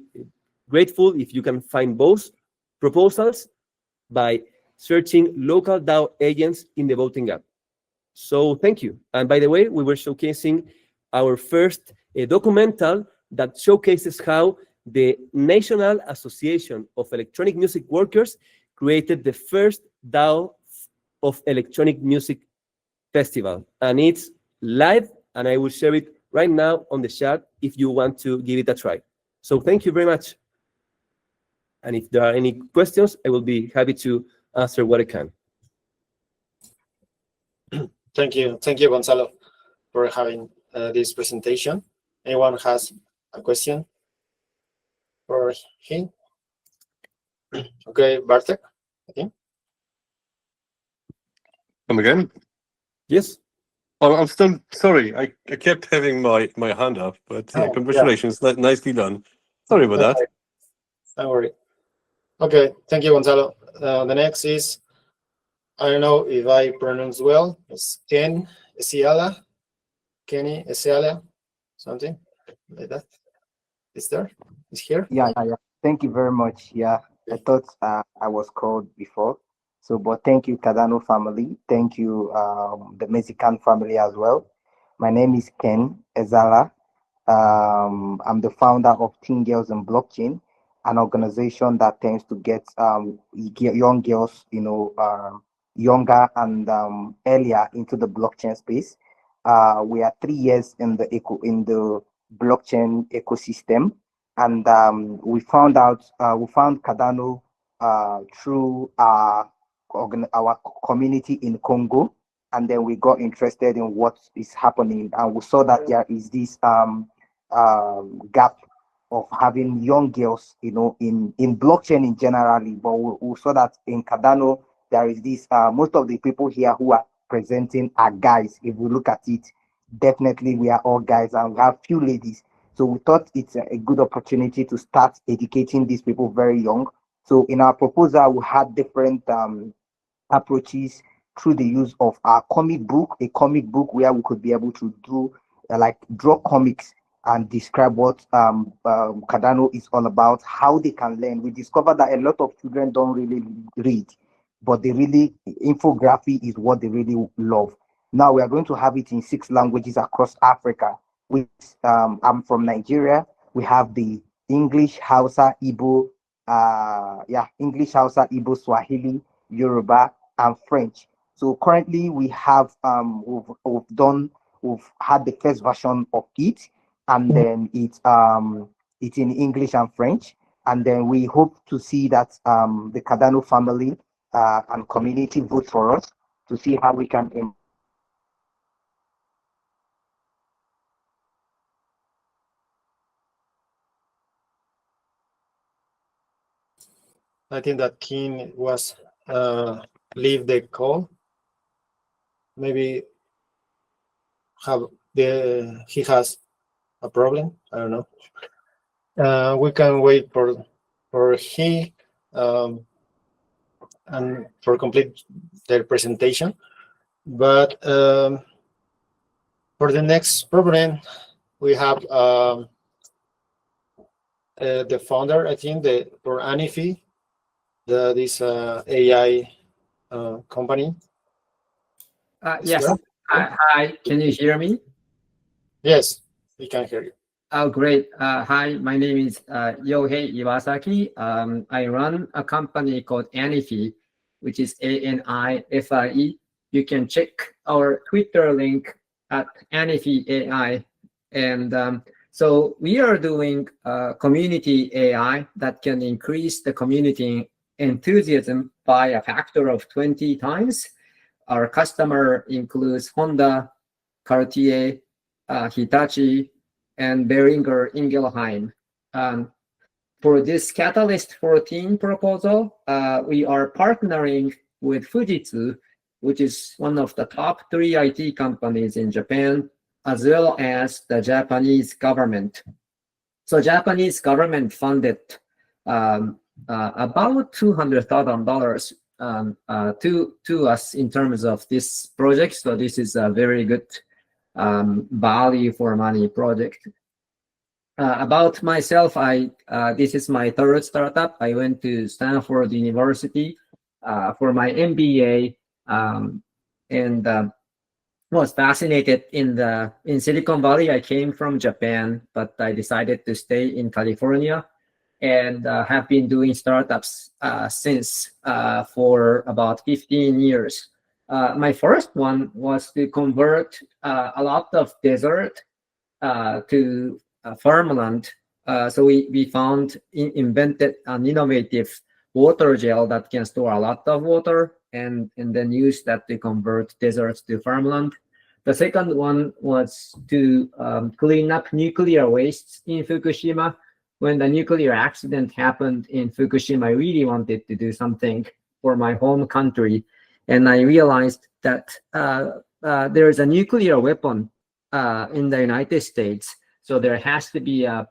grateful if you can find both proposals by searching local DAO agents in the voting app. So thank you. And by the way, we were showcasing our first documental that showcases how the National Association of Electronic Music Workers created the first DAO of electronic music festival. And it's live, and I will share it right now on the chat if you want to give it a try. So thank you very much. And if there are any questions, I will be happy to answer what I can. Thank you, Gonzalo, for having this presentation. Anyone has a question for him? Okay, Bartek. Okay. Come again? Yes. Oh, I'm still sorry. I kept having my hand up, but congratulations, nicely done. Sorry about that. Don't worry. Okay, thank you, Gonzalo. The next is, I don't know if I pronounce well, it's Kenny Esiala, something like that. Is there? Is here? Yeah. Thank you very much. Yeah, I thought I was called before. So, but thank you, Cardano family. Thank you, the Mexican family as well. My name is Ken Ezala. I'm the founder of Teen Girls in Blockchain, an organization that tends to get young girls, younger and earlier into the blockchain space. We are 3 years in the blockchain ecosystem, and we found Cardano through our community in Congo, and then we got interested in what is happening, and we saw that there is this gap of having young girls, in blockchain in generally, but we saw that in Cardano there is this. Most of the people here who are presenting are guys. If we look at it, definitely we are all guys, and we have few ladies. So we thought it's a good opportunity to start educating these people very young. So in our proposal, we had different approaches through the use of a comic book where we could be able to do draw comics and describe what Cardano is all about, how they can learn. We discovered that a lot of children don't really read, but infography is what they really love. Now we are going to have it in 6 languages across Africa. which I'm from Nigeria. We have the English, Hausa, Igbo, English, Hausa, Igbo, Swahili, Yoruba, and French. So currently we have we've had the first version of it, and then it's in English and French. And then we hope to see that the Cardano family and community vote for us to see how we can I think that King was leave the call. Maybe he has a problem. I don't know. We can wait for he and for complete their presentation. But for the next problem, we have the founder, I think, for Anifi, this AI company. Yes. Hi, can you hear me? Yes, we can hear you. Oh, great. Hi, my name is Yohei Iwasaki. I run a company called Anifi, which is ANIFIE. You can check our Twitter link at Anifi AI. And so we are doing community AI that can increase the community enthusiasm by a factor of 20 times. Our customer includes Honda, Cartier, Hitachi, and Behringer Ingelheim. For this Catalyst 14 proposal, we are partnering with Fujitsu, which is one of the top 3 IT companies in Japan, as well as the Japanese government. So Japanese government funded about $200,000 to us in terms of this project. So this is a very good value for money project. About myself, this is my 3rd startup. I went to Stanford University for my MBA and was fascinated in Silicon Valley. I came from Japan, but I decided to stay in California and have been doing startups since for about 15 years. My first one was to convert a lot of desert to farmland. So we invented an innovative water gel that can store a lot of water and then use that to convert deserts to farmland. The second one was to clean up nuclear wastes in Fukushima. When the nuclear accident happened in Fukushima, I really wanted to do something for my home country. And I realized that there is a nuclear weapon in the United States. So there has to be a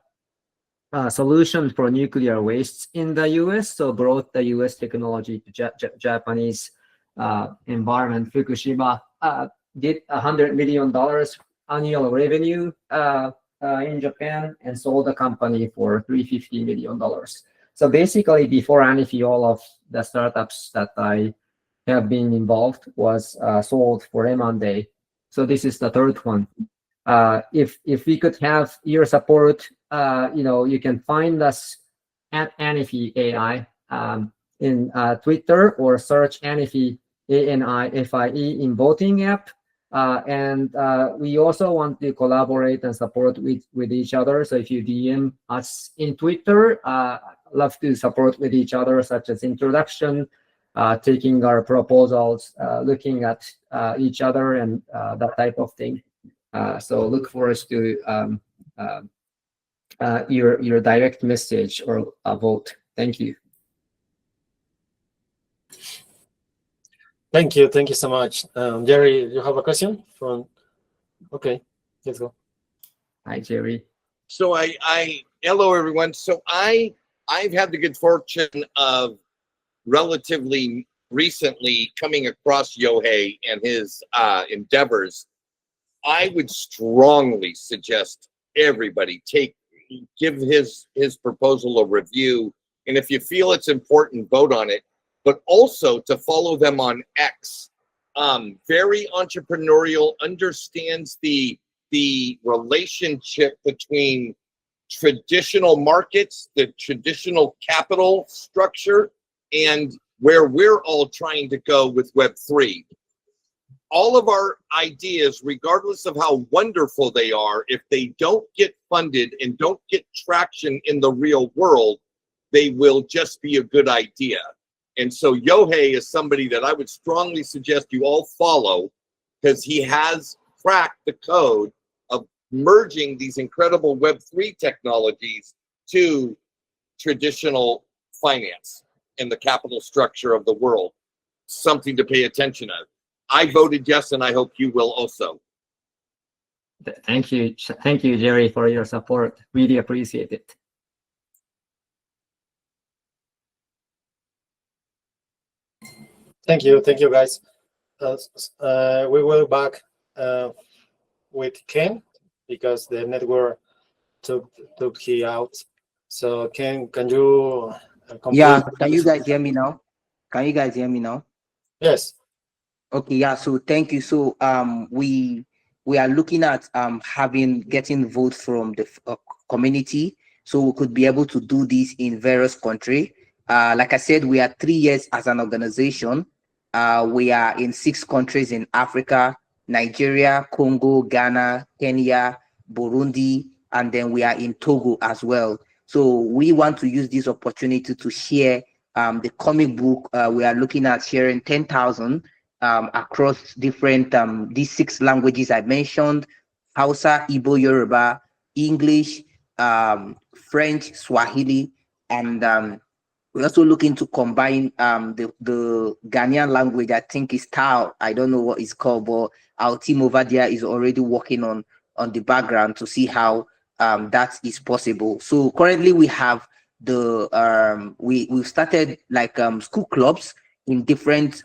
solution for nuclear wastes in the US. So brought the US technology to Japanese environment. Fukushima did $100 million annual revenue in Japan and sold the company for $350 million. So basically, before Anifi, all of the startups that I have been involved was sold for M&A. So this is the 3rd one. If we could have your support, you can find us at Anifi AI in Twitter, or search Anifi ANIFIE in voting app. And we also want to collaborate and support with each other. So if you DM us in Twitter, love to support with each other, such as introduction, taking our proposals, looking at each other, and that type of thing. So look forward to your direct message or a vote. Thank you. Thank you so much. Jerry, you have a question? Okay, let's go. Hi, Jerry. So hello everyone. So I've had the good fortune of relatively recently coming across Yohei and his endeavors. I would strongly suggest everybody give his proposal a review, and if you feel it's important, vote on it. But also to follow them on X. Very entrepreneurial, understands the the relationship between traditional markets, the traditional capital structure, and where we're all trying to go with Web3. All of our ideas, regardless of how wonderful they are, if they don't get funded and don't get traction in the real world, they will just be a good idea. And so Yohei is somebody that I would strongly suggest you all follow, because he has cracked the code of merging these incredible Web3 technologies to traditional finance and the capital structure of the world. Something to pay attention to. I voted yes, and I hope you will also. Thank you, Jerry, for your support. Really appreciate it. Thank you, guys. We will back with Ken because the network took he out. So Ken, can you? Yeah, can you guys hear me now? Can you guys hear me now? Yes. Okay, yeah, so thank you. So we are looking at getting votes from the community, so we could be able to do this in various countries. Like I said, we are 3 years as an organization. We are in 6 countries in Africa: Nigeria, Congo, Ghana, Kenya, Burundi, and then we are in Togo as well. So we want to use this opportunity to share the comic book. We are looking at sharing 10,000 across different these 6 languages I mentioned: Hausa, Igbo, Yoruba, English, French, Swahili, and we're also looking to combine the Ghanaian language. I think is Tao. I don't know what it's called, but our team over there is already working on the background to see how that is possible. So currently we have we've started like school clubs in different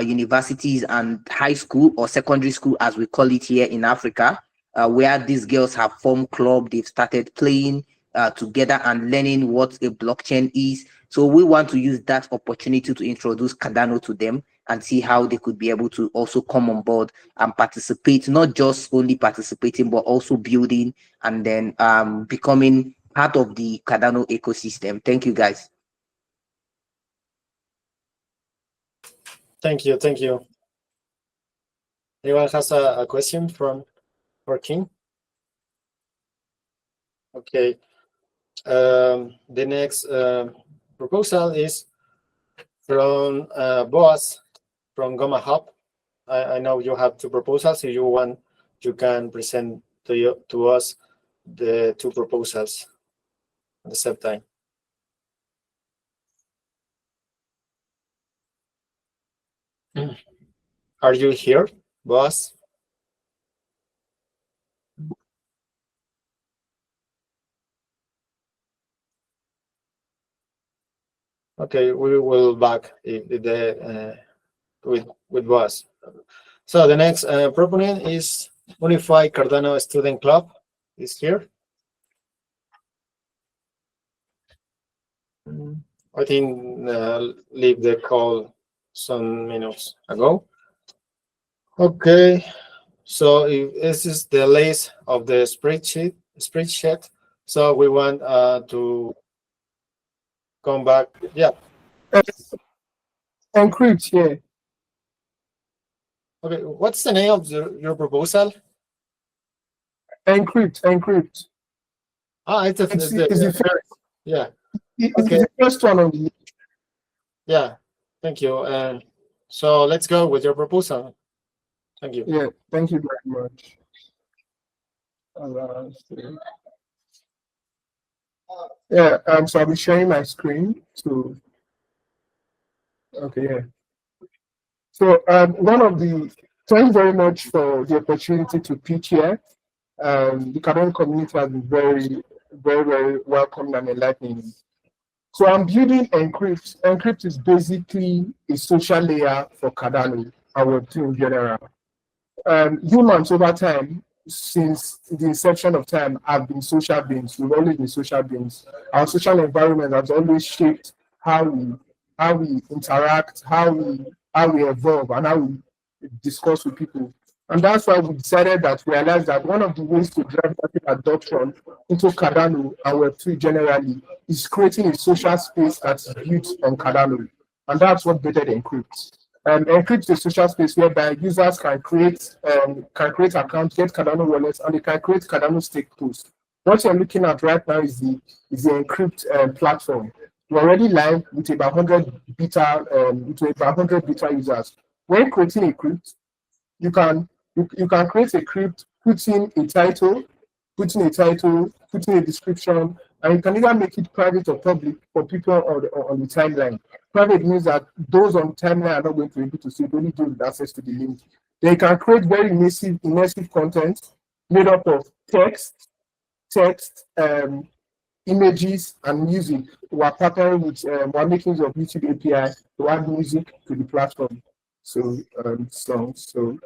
universities and high school or secondary school, as we call it here in Africa, where these girls have formed club. They've started playing together and learning what a blockchain is. So we want to use that opportunity to introduce Cardano to them and see how they could be able to also come on board and participate, not just only participating, but also building and then becoming part of the Cardano ecosystem. Thank you, guys. Thank you. Anyone has a question for King? Okay. The next proposal is from Boaz from Goma Hub. I know you have 2 proposals. If you want, you can present to us the 2 proposals at the same time. Are you here, Boaz? Okay, we will back with Boaz. So the next proponent is Unified Cardano Student Club. Is here. I think leave the call some minutes ago. Okay, so if this is the list of the spreadsheet. So we want to come back. Yeah. Encrypt, yeah. Okay, what's the name of your proposal? Encrypt. Ah, it's the first. Yeah. It's the first one on the list. Yeah. Thank you. So let's go with your proposal. Thank you. Yeah. Thank you very much. Yeah. So I'll be sharing my screen. So. Okay. Yeah. So thank you very much for the opportunity to pitch here. The Cardano community has been very, very, very welcoming and enlightening. So I'm building Encrypt. Encrypt is basically a social layer for Cardano, our team in general. Humans over time, since the inception of time, have been social beings. We've always been social beings. Our social environment has always shaped how we interact, how we evolve, and how we discuss with people And that's why we decided that we realized that one of the ways to drive market adoption into Cardano and Web3 generally is creating a social space that's built on Cardano. And that's what Betted encrypts. Encrypt is a social space whereby users can create accounts, get Cardano wallets, and they can create Cardano stake posts. What you're looking at right now is the Encrypt platform. We're already live with about 100 beta users. When creating a crypt, you can create a crypt, put in a title, put in a description, and you can either make it private or public for people on the timeline. Private means that those on timeline are not going to be able to see it, only those with access to the link. They can create very immersive content made up of text, images, and music. We're partnering with, we're making use of YouTube API to add music to the platform. So songs. So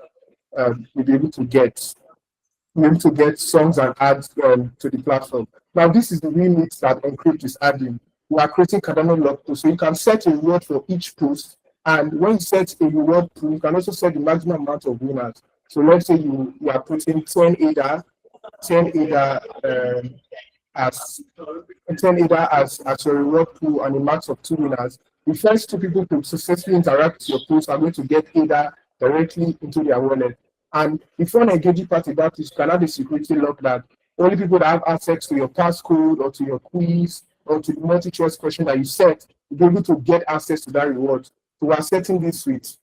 we'll be able to get songs and ads to the platform. Now, this is the remix that Encrypt is adding. We are creating Cardano log post, so you can set a reward for each post. And when you set a reward pool, you can also set the maximum amount of winners. So let's say you are putting 10 ADA as your reward pool and a max of 2 winners. The first 2 people to successfully interact with your post are going to get ADA directly into their wallet. And if you're an engaging part of that, you can have a security lock that only people that have access to your passcode or to your quiz or to the multi-choice question that you set will be able to get access to that reward. So we're setting this with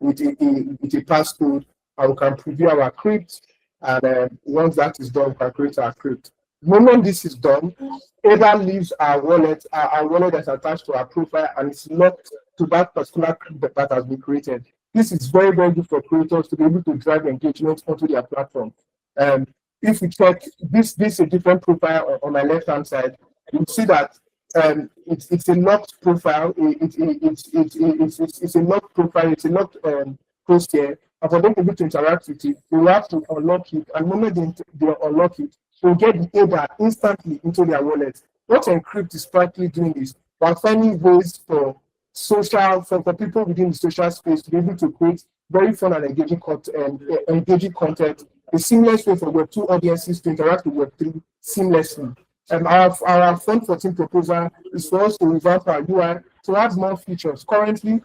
a passcode, and we can preview our crypt. And once that is done, we can create our crypt. The moment this is done, Ada leaves our wallet that's attached to our profile, and it's locked to that particular crypt that has been created. This is very, very good for creators to be able to drive engagement onto their platform. If we check this is a different profile on my left-hand side. You'll see that it's a locked profile. It's a locked profile. It's a locked post here. And for them to be able to interact with it, they will have to unlock it. And the moment they unlock it, they'll get the ADA instantly into their wallet. What Encrypt is practically doing is we're finding ways for people within the social space to be able to create very fun and engaging content, a seamless way for Web2 audiences to interact with Web3 seamlessly. Our Fund 14 proposal is for us to revamp our UI to add more features. Currently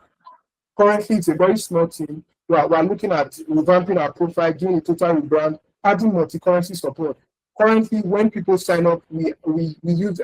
it's a very small team. We're looking at revamping our profile, doing a total rebrand, adding multi-currency support. Currently, when people sign up, we use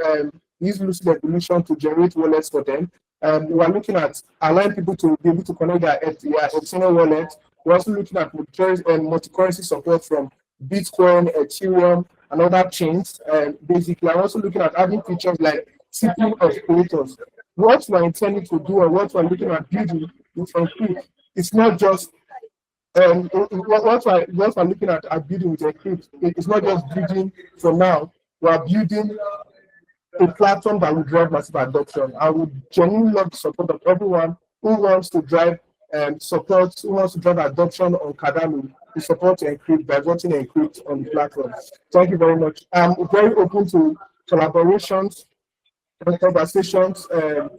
Lucid Evolution to generate wallets for them. We are looking at allowing people to be able to connect their external wallet. We're also looking at multi-currency support from Bitcoin, Ethereum, and other chains. Basically, I'm also looking at adding features like CPU of creators. What we're intending to do and what we're looking at building with Encrypt, it's not just what we're looking at building with Encrypt. It's not just building for now. We're building a platform that will drive massive adoption. I would genuinely love the support of everyone who wants to drive adoption on Cardano to support Encrypt by voting Encrypt on the platform. Thank you very much. I'm very open to collaborations and conversations on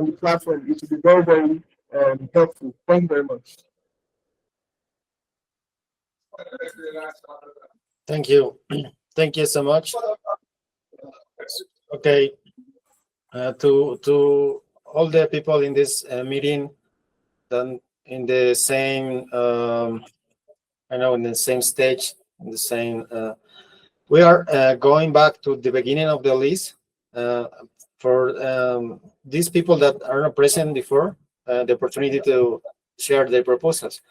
the platform. It will be very, very helpful. Thank you very much. Thank you. Thank you so much. Okay. To all the people in this meeting, then in the same, in the same stage, in the same. We are going back to the beginning of the list for these people that are not present before, the opportunity to share their proposals.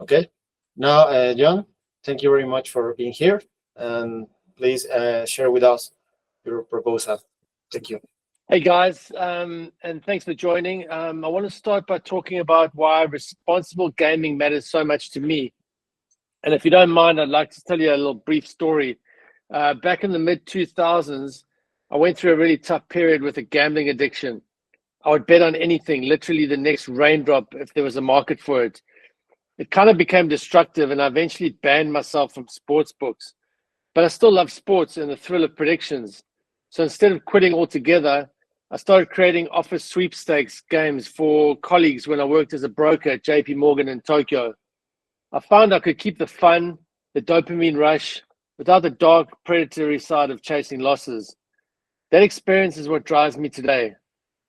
Okay. Now, John, thank you very much for being here, and please share with us your proposal. Thank you. Hey guys, and thanks for joining. I want to start by talking about why responsible gaming matters so much to me. And if you don't mind, I'd like to tell you a little brief story. Back in the mid-2000s, I went through a really tough period with a gambling addiction. I would bet on anything, literally the next raindrop if there was a market for it. It kind of became destructive, and I eventually banned myself from sports books. But I still love sports and the thrill of predictions. So instead of quitting altogether, I started creating office sweepstakes games for colleagues when I worked as a broker at JP Morgan in Tokyo. I found I could keep the fun, the dopamine rush, without the dark, predatory side of chasing losses. That experience is what drives me today,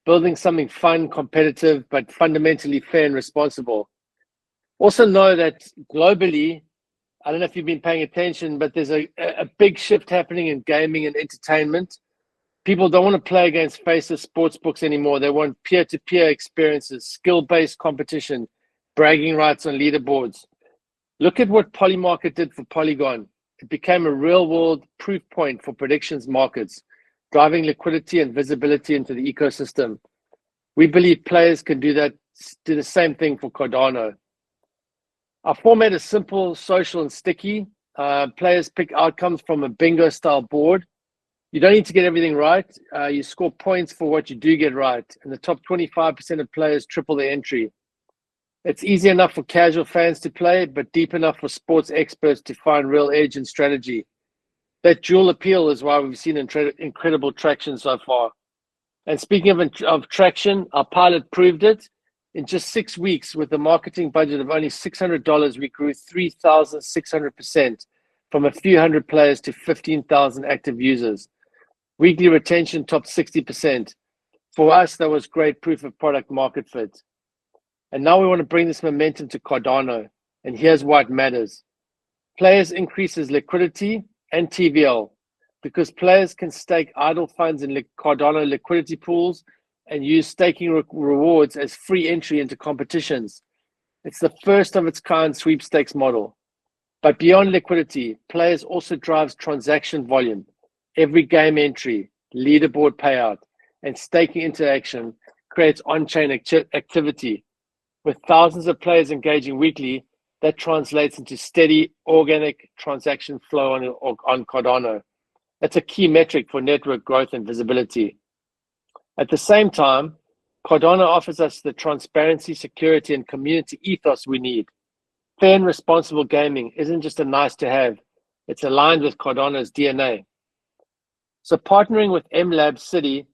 building something fun, competitive, but fundamentally fair and responsible. Also know that globally, I don't know if you've been paying attention, but there's a big shift happening in gaming and entertainment. People don't want to play against faceless sports books anymore. They want peer-to-peer experiences, skill-based competition, bragging rights on leaderboards. Look at what Polymarket did for Polygon. It became a real-world proof point for predictions markets, driving liquidity and visibility into the ecosystem. We believe players can do the same thing for Cardano. Our format is simple, social, and sticky. Players pick outcomes from a bingo-style board. You don't need to get everything right. You score points for what you do get right. And the top 25% of players triple their entry. It's easy enough for casual fans to play, but deep enough for sports experts to find real edge and strategy. That dual appeal is why we've seen incredible traction so far. And speaking of traction, our pilot proved it. In just 6 weeks, with a marketing budget of only $600, we grew 3,600% from a few hundred players to 15,000 active users. Weekly retention topped 60%. For us, that was great proof of product market fit. And now we want to bring this momentum to Cardano. And here's why it matters. Players increases liquidity and TVL because players can stake idle funds in Cardano liquidity pools and use staking rewards as free entry into competitions. It's the first of its kind sweepstakes model. But beyond liquidity, players also drives transaction volume. Every game entry, leaderboard payout, and staking interaction creates on-chain activity. With thousands of players engaging weekly, that translates into steady organic transaction flow on Cardano. That's a key metric for network growth and visibility. At the same time, Cardano offers us the transparency, security, and community ethos we need. Fair and responsible gaming isn't just a nice to have, it's aligned with Cardano's DNA. So partnering with MLab City,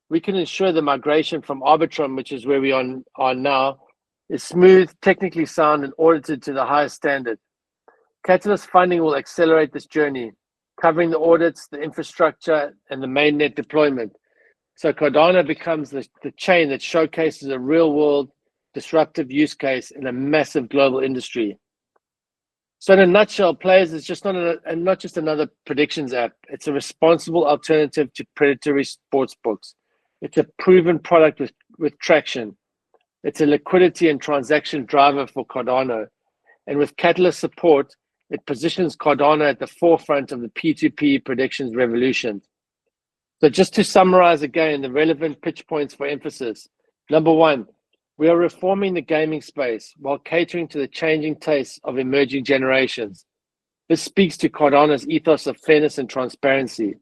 we can ensure the migration from Arbitrum, which is where we are now, is smooth, technically sound, and audited to the highest standard. Catalyst funding will accelerate this journey, covering the audits, the infrastructure, and the mainnet deployment. So Cardano becomes the chain that showcases a real-world disruptive use case in a massive global industry. So in a nutshell, Players is just not just another predictions app. It's a responsible alternative to predatory sports books. It's a proven product with traction. It's a liquidity and transaction driver for Cardano. And with Catalyst support, it positions Cardano at the forefront of the P2P predictions revolution. So just to summarize again, the relevant pitch points for emphasis. Number one, we are reforming the gaming space while catering to the changing tastes of emerging generations. This speaks to Cardano's ethos of fairness and transparency.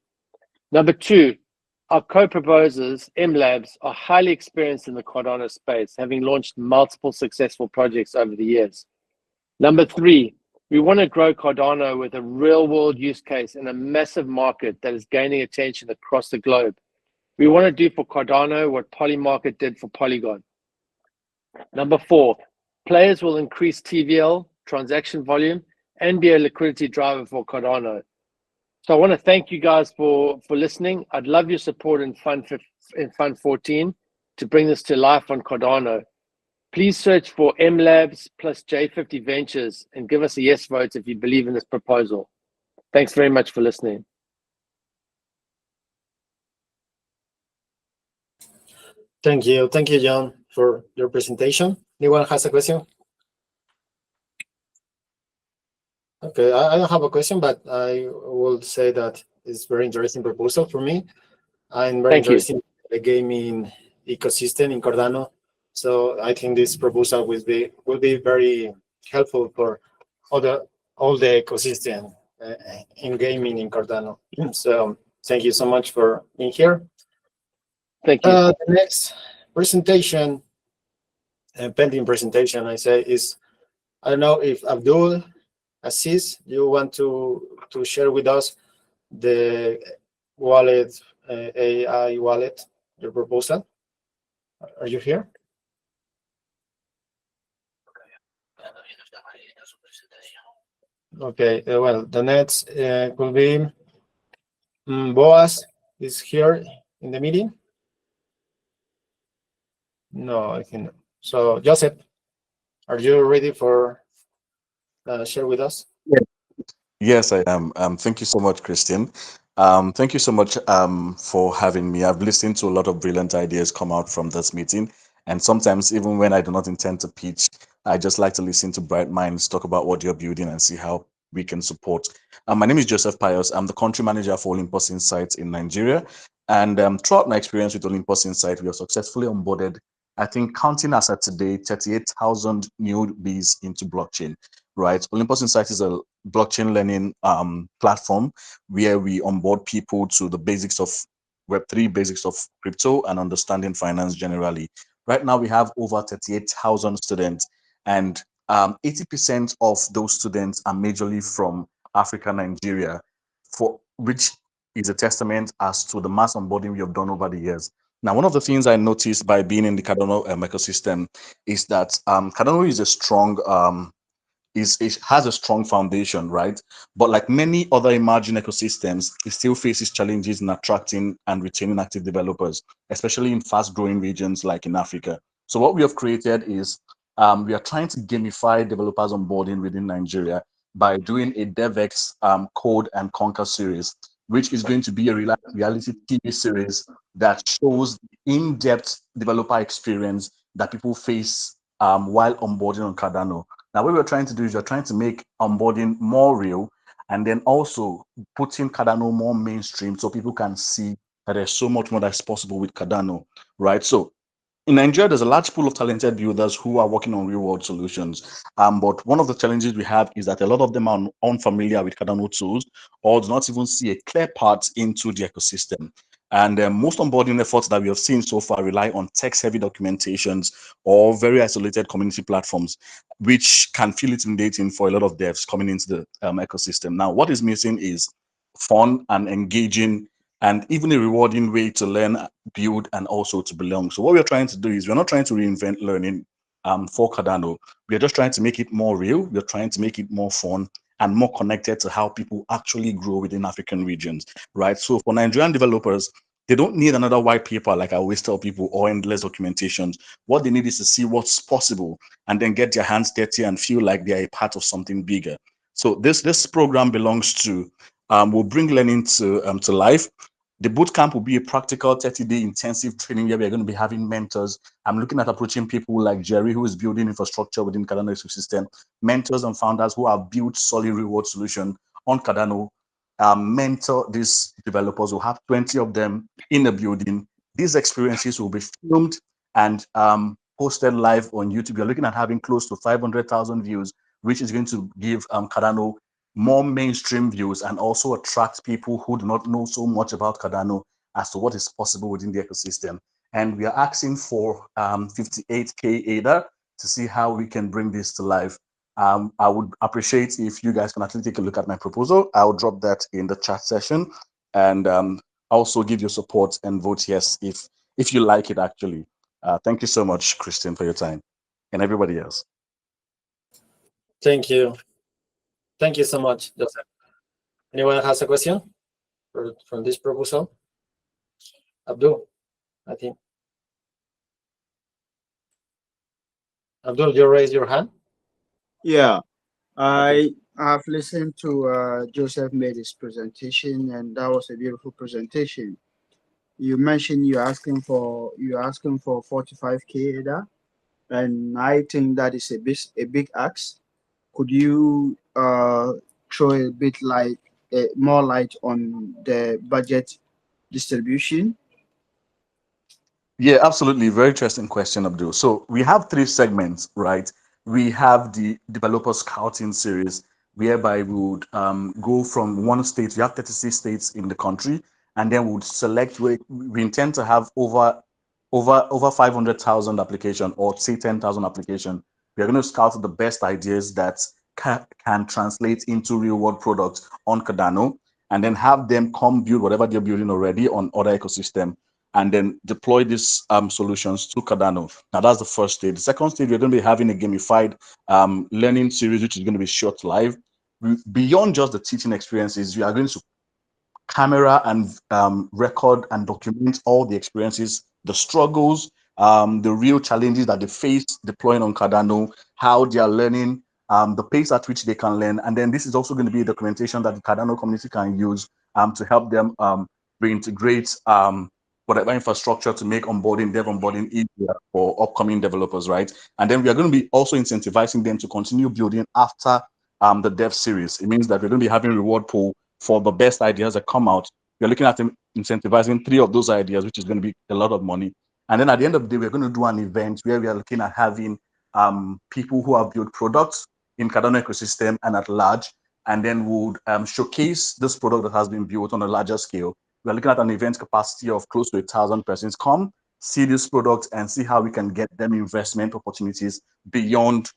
Number two, our co-proposers, MLabs, are highly experienced in the Cardano space, having launched multiple successful projects over the years. Number three, we want to grow Cardano with a real-world use case in a massive market that is gaining attention across the globe. We want to do for Cardano what Polymarket did for Polygon. Number four, Players will increase TVL, transaction volume, and be a liquidity driver for Cardano. So I want to thank you guys for listening. I'd love your support in Fund 14 to bring this to life on Cardano. Please search for MLabs plus J50 Ventures and give us a yes vote if you believe in this proposal. Thanks very much for listening. Thank you, John, for your presentation. Anyone has a question? Okay, I don't have a question, but I will say that it's a very interesting proposal for me. I'm very interested in the gaming ecosystem in Cardano. So I think this proposal will be very helpful for all the ecosystem in gaming in Cardano. So thank you so much for being here. Thank you. The next presentation, pending presentation, I say, is, I don't know if Abdul Aziz, you want to share with us the wallet, AI wallet, your proposal? Are you here? Okay, well, the next could be Boaz is here in the meeting. No, I think not. So, Joseph, are you ready for share with us? Yes, I am. Thank you so much, Christian. Thank you so much for having me. I've listened to a lot of brilliant ideas come out from this meeting. And sometimes, even when I do not intend to pitch, I just like to listen to bright minds talk about what you're building and see how we can support. My name is Joseph Pius. I'm the country manager for Olympus Insights in Nigeria. And throughout my experience with Olympus Insight, we have successfully onboarded, I think, counting as at today, 38,000 newbies into blockchain. Right, Olympus Insight is a blockchain learning platform where we onboard people to the basics of Web3, basics of crypto, and understanding finance generally. Right now, we have over 38,000 students, and 80% of those students are majorly from Africa, Nigeria, for which is a testament as to the mass onboarding we have done over the years. Now, one of the things I noticed by being in the Cardano ecosystem is that Cardano is a strong it has a strong foundation, right? But like many other emerging ecosystems, it still faces challenges in attracting and retaining active developers, especially in fast-growing regions like in Africa. So what we have created is we are trying to gamify developers onboarding within Nigeria by doing a DevX Code and Conquer series, which is going to be a reality TV series that shows in-depth developer experience that people face while onboarding on Cardano. Now, what we're trying to do is we're trying to make onboarding more real and then also putting Cardano more mainstream so people can see that there's so much more that's possible with Cardano, right? So in Nigeria, there's a large pool of talented builders who are working on real-world solutions. But one of the challenges we have is that a lot of them are unfamiliar with Cardano tools or do not even see a clear path into the ecosystem. And most onboarding efforts that we have seen so far rely on text-heavy documentations or very isolated community platforms, which can feel intimidating for a lot of devs coming into the ecosystem. Now, what is missing is fun and engaging and even a rewarding way to learn, build, and also to belong. So what we're trying to do is we're not trying to reinvent learning for Cardano. We're just trying to make it more real. We're trying to make it more fun and more connected to how people actually grow within African regions, right? So for Nigerian developers, they don't need another white paper, like I always tell people, or endless documentations. What they need is to see what's possible and then get their hands dirty and feel like they are a part of something bigger. So this program belongs to, will bring learning to life. The bootcamp will be a practical 30-day intensive training where we're going to be having mentors. I'm looking at approaching people like Jerry, who is building infrastructure within Cardano ecosystem, mentors and founders who have built solid reward solution on Cardano. Mentor these developers. We'll have 20 of them in the building. These experiences will be filmed and posted live on YouTube. You're looking at having close to 500,000 views, which is going to give Cardano more mainstream views and also attract people who do not know so much about Cardano as to what is possible within the ecosystem. And we are asking for 58K ADA to see how we can bring this to life. I would appreciate if you guys can actually take a look at my proposal. I'll drop that in the chat session and also give your support and vote yes if you like it, actually. Thank you so much, Christian, for your time, and everybody else. Thank you. Thank you so much, Joseph. Anyone has a question from this proposal? Abdul, I think. Abdul, you raised your hand? Yeah, I have listened to Joseph made his presentation, and that was a beautiful presentation. You mentioned you're asking for 45K ADA, and I think that is a big ask. Could you throw a bit more light on the budget distribution? Yeah, absolutely. Very interesting question, Abdul. So we have 3 segments, right? We have the developer scouting series, whereby we would go from one state. We have 36 states in the country, and then we would select. We intend to have over 500,000 application, or say 10,000 application. We are going to scout the best ideas that can translate into real world products on Cardano, and then have them come build whatever they're building already on other ecosystem. and then deploy these solutions to Cardano. Now that's the first stage. The second stage, we're going to be having a gamified learning series, which is going to be short live. Beyond just the teaching experiences, we are going to camera and record and document all the experiences, the struggles, the real challenges that they face deploying on Cardano, how they are learning, the pace at which they can learn. And then this is also going to be a documentation that the Cardano community can use to help them reintegrate whatever infrastructure to make onboarding, dev onboarding easier for upcoming developers, right? And then we are going to be also incentivizing them to continue building after the dev series. It means that we're going to be having reward pool for the best ideas that come out. We're looking at incentivizing 3 of those ideas, which is going to be a lot of money. And then at the end of the day, we're going to do an event where we are looking at having people who have built products in Cardano ecosystem and at large, and then we'll showcase this product that has been built on a larger scale. We're looking at an event capacity of close to 1,000 persons. Come see this product and see how we can get them investment opportunities beyond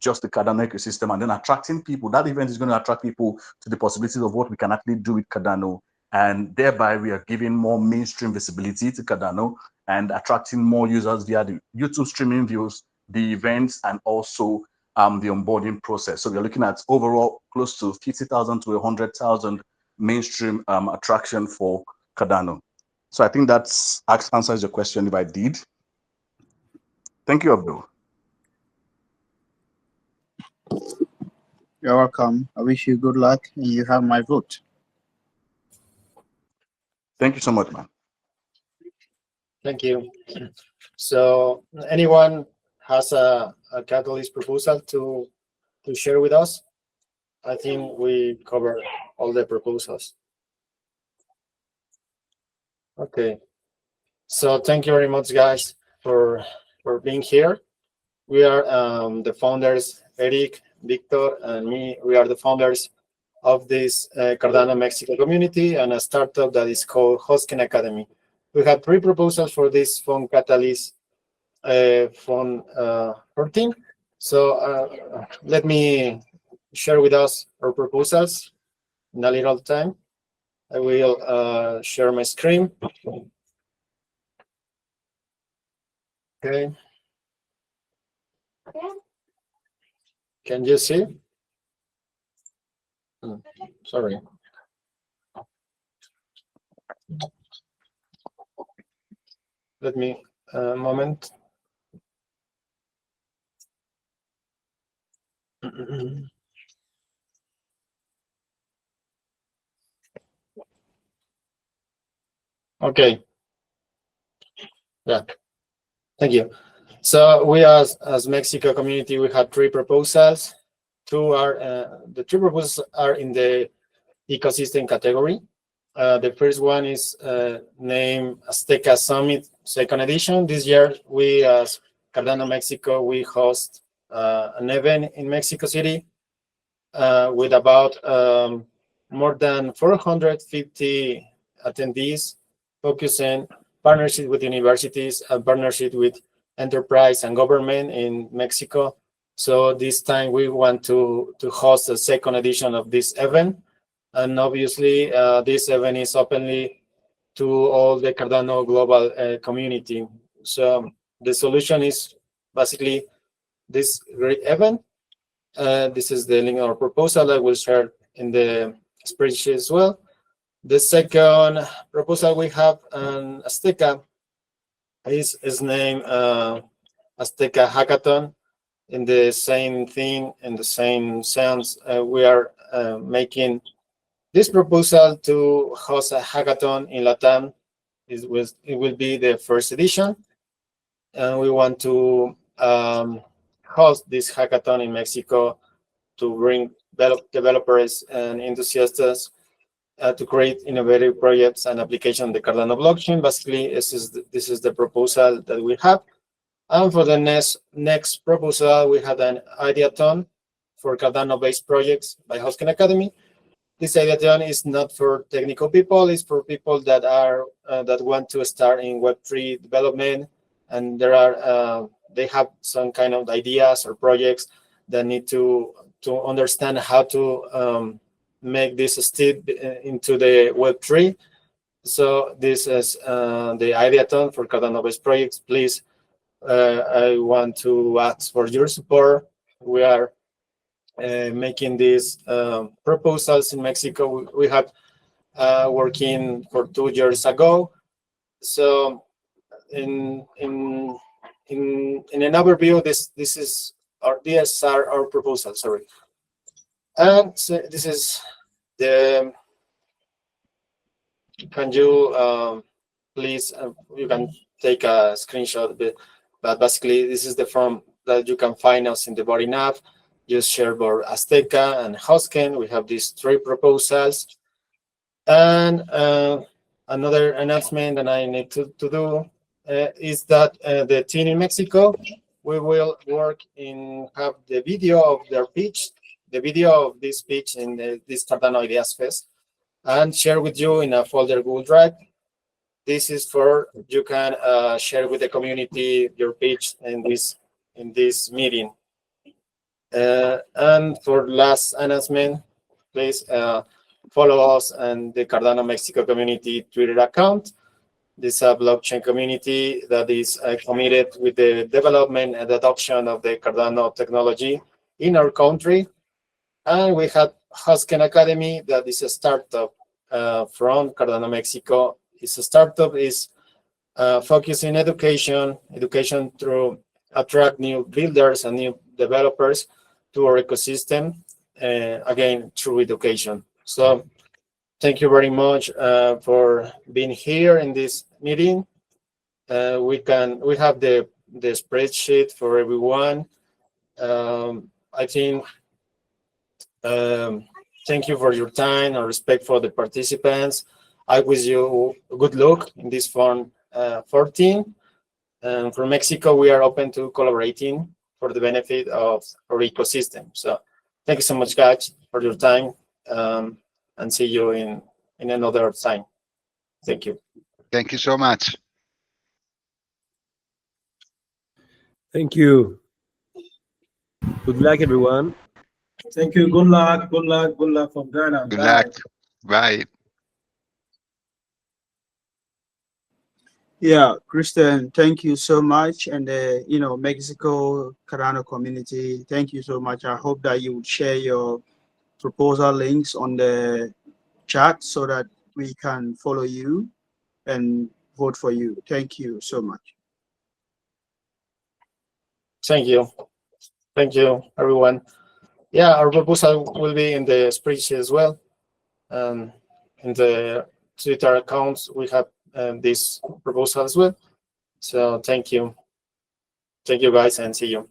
just the Cardano ecosystem, and then attracting people. That event is going to attract people to the possibilities of what we can actually do with Cardano, and thereby we are giving more mainstream visibility to Cardano and attracting more users via the YouTube streaming views, the events, and also the onboarding process. So we're looking at overall close to 50,000 to 100,000 mainstream attraction for Cardano. So I think that answers your question if I did. Thank you, Abdul. You're welcome. I wish you good luck, and you have my vote. Thank you so much, man. Thank you. So anyone has a catalyst proposal to share with us? I think we covered all the proposals. Okay. So thank you very much, guys, for being here. We are the founders, Eric, Victor, and me. We are the founders of this Cardano Mexico community and a startup that is called Hosken Academy. We have 3 proposals for this Fund Catalyst Fund 14. So let me share with us our proposals in a little time. I will share my screen. Okay. Can you see? Sorry. Let me a moment. Okay. Yeah. Thank you. So we as Mexico community, we had 3 proposals. 2 are the 3 proposals are in the ecosystem category. The first one is named Azteca Summit 2nd edition. This year, we as Cardano Mexico, we host an event in Mexico City with about more than 450 attendees, focusing partnership with universities and partnership with enterprise and government in Mexico. So this time we want to host a 2nd edition of this event. And obviously, this event is openly to all the Cardano global community. So the solution is basically this great event. This is the link of our proposal. I will share in the spreadsheet as well. The second proposal we have on Azteca is named Azteca Hackathon. In the same thing, in the same sense, we are making this proposal to host a hackathon in Latam. It will be the 1st edition, and we want to host this hackathon in Mexico to bring developers and enthusiasts to create innovative projects and applications on the Cardano blockchain. Basically, this is the proposal that we have. And for the next proposal, we had an ideathon for Cardano-based projects by Hosken Academy. This ideathon is not for technical people; it's for people that are that want to start in Web3 development, and they have some kind of ideas or projects that need to understand how to make this step into the Web3. So this is the ideathon for Cardano-based projects. Please, I want to ask for your support. We are making these proposals in Mexico. We have working for 2 years ago. So in an overview, these are our proposals. Sorry, and so this is the. Can you please? You can take a screenshot of it, but basically this is the form that you can find us in the body nav. Just share for Azteca and Hosken. We have these 3 proposals. And another announcement that I need to do is that the team in Mexico, we will work in have the video of their pitch, the video of this pitch in this Cardano Ideas Fest, and share with you in a folder Google Drive. This is for you can share with the community your pitch in this meeting. And for last announcement, please follow us and the Cardano Mexico community Twitter account. This is a blockchain community that is committed with the development and adoption of the Cardano technology in our country. And we have Hosken Academy, that is a startup from Cardano Mexico. It's a startup is focused in education through attract new builders and new developers to our ecosystem, again, through education. So thank you very much for being here in this meeting. We have the spreadsheet for everyone. I think thank you for your time and respect for the participants. I wish you good luck in this Form 14. From Mexico, we are open to collaborating for the benefit of our ecosystem. So thank you so much, guys, for your time, and see you in another time. Thank you. Thank you so much. Thank you. Good luck, everyone. Thank you. Good luck. Good luck. Good luck from Ghana. Good luck. Bye. Yeah, Christian, thank you so much. And, Mexico Cardano community, thank you so much. I hope that you would share your proposal links on the chat so that we can follow you and vote for you. Thank you so much. Thank you. Thank you, everyone. Yeah, our proposal will be in the spreadsheet as well. In the Twitter accounts, we have this proposal as well. So thank you. Thank you, guys, and see you.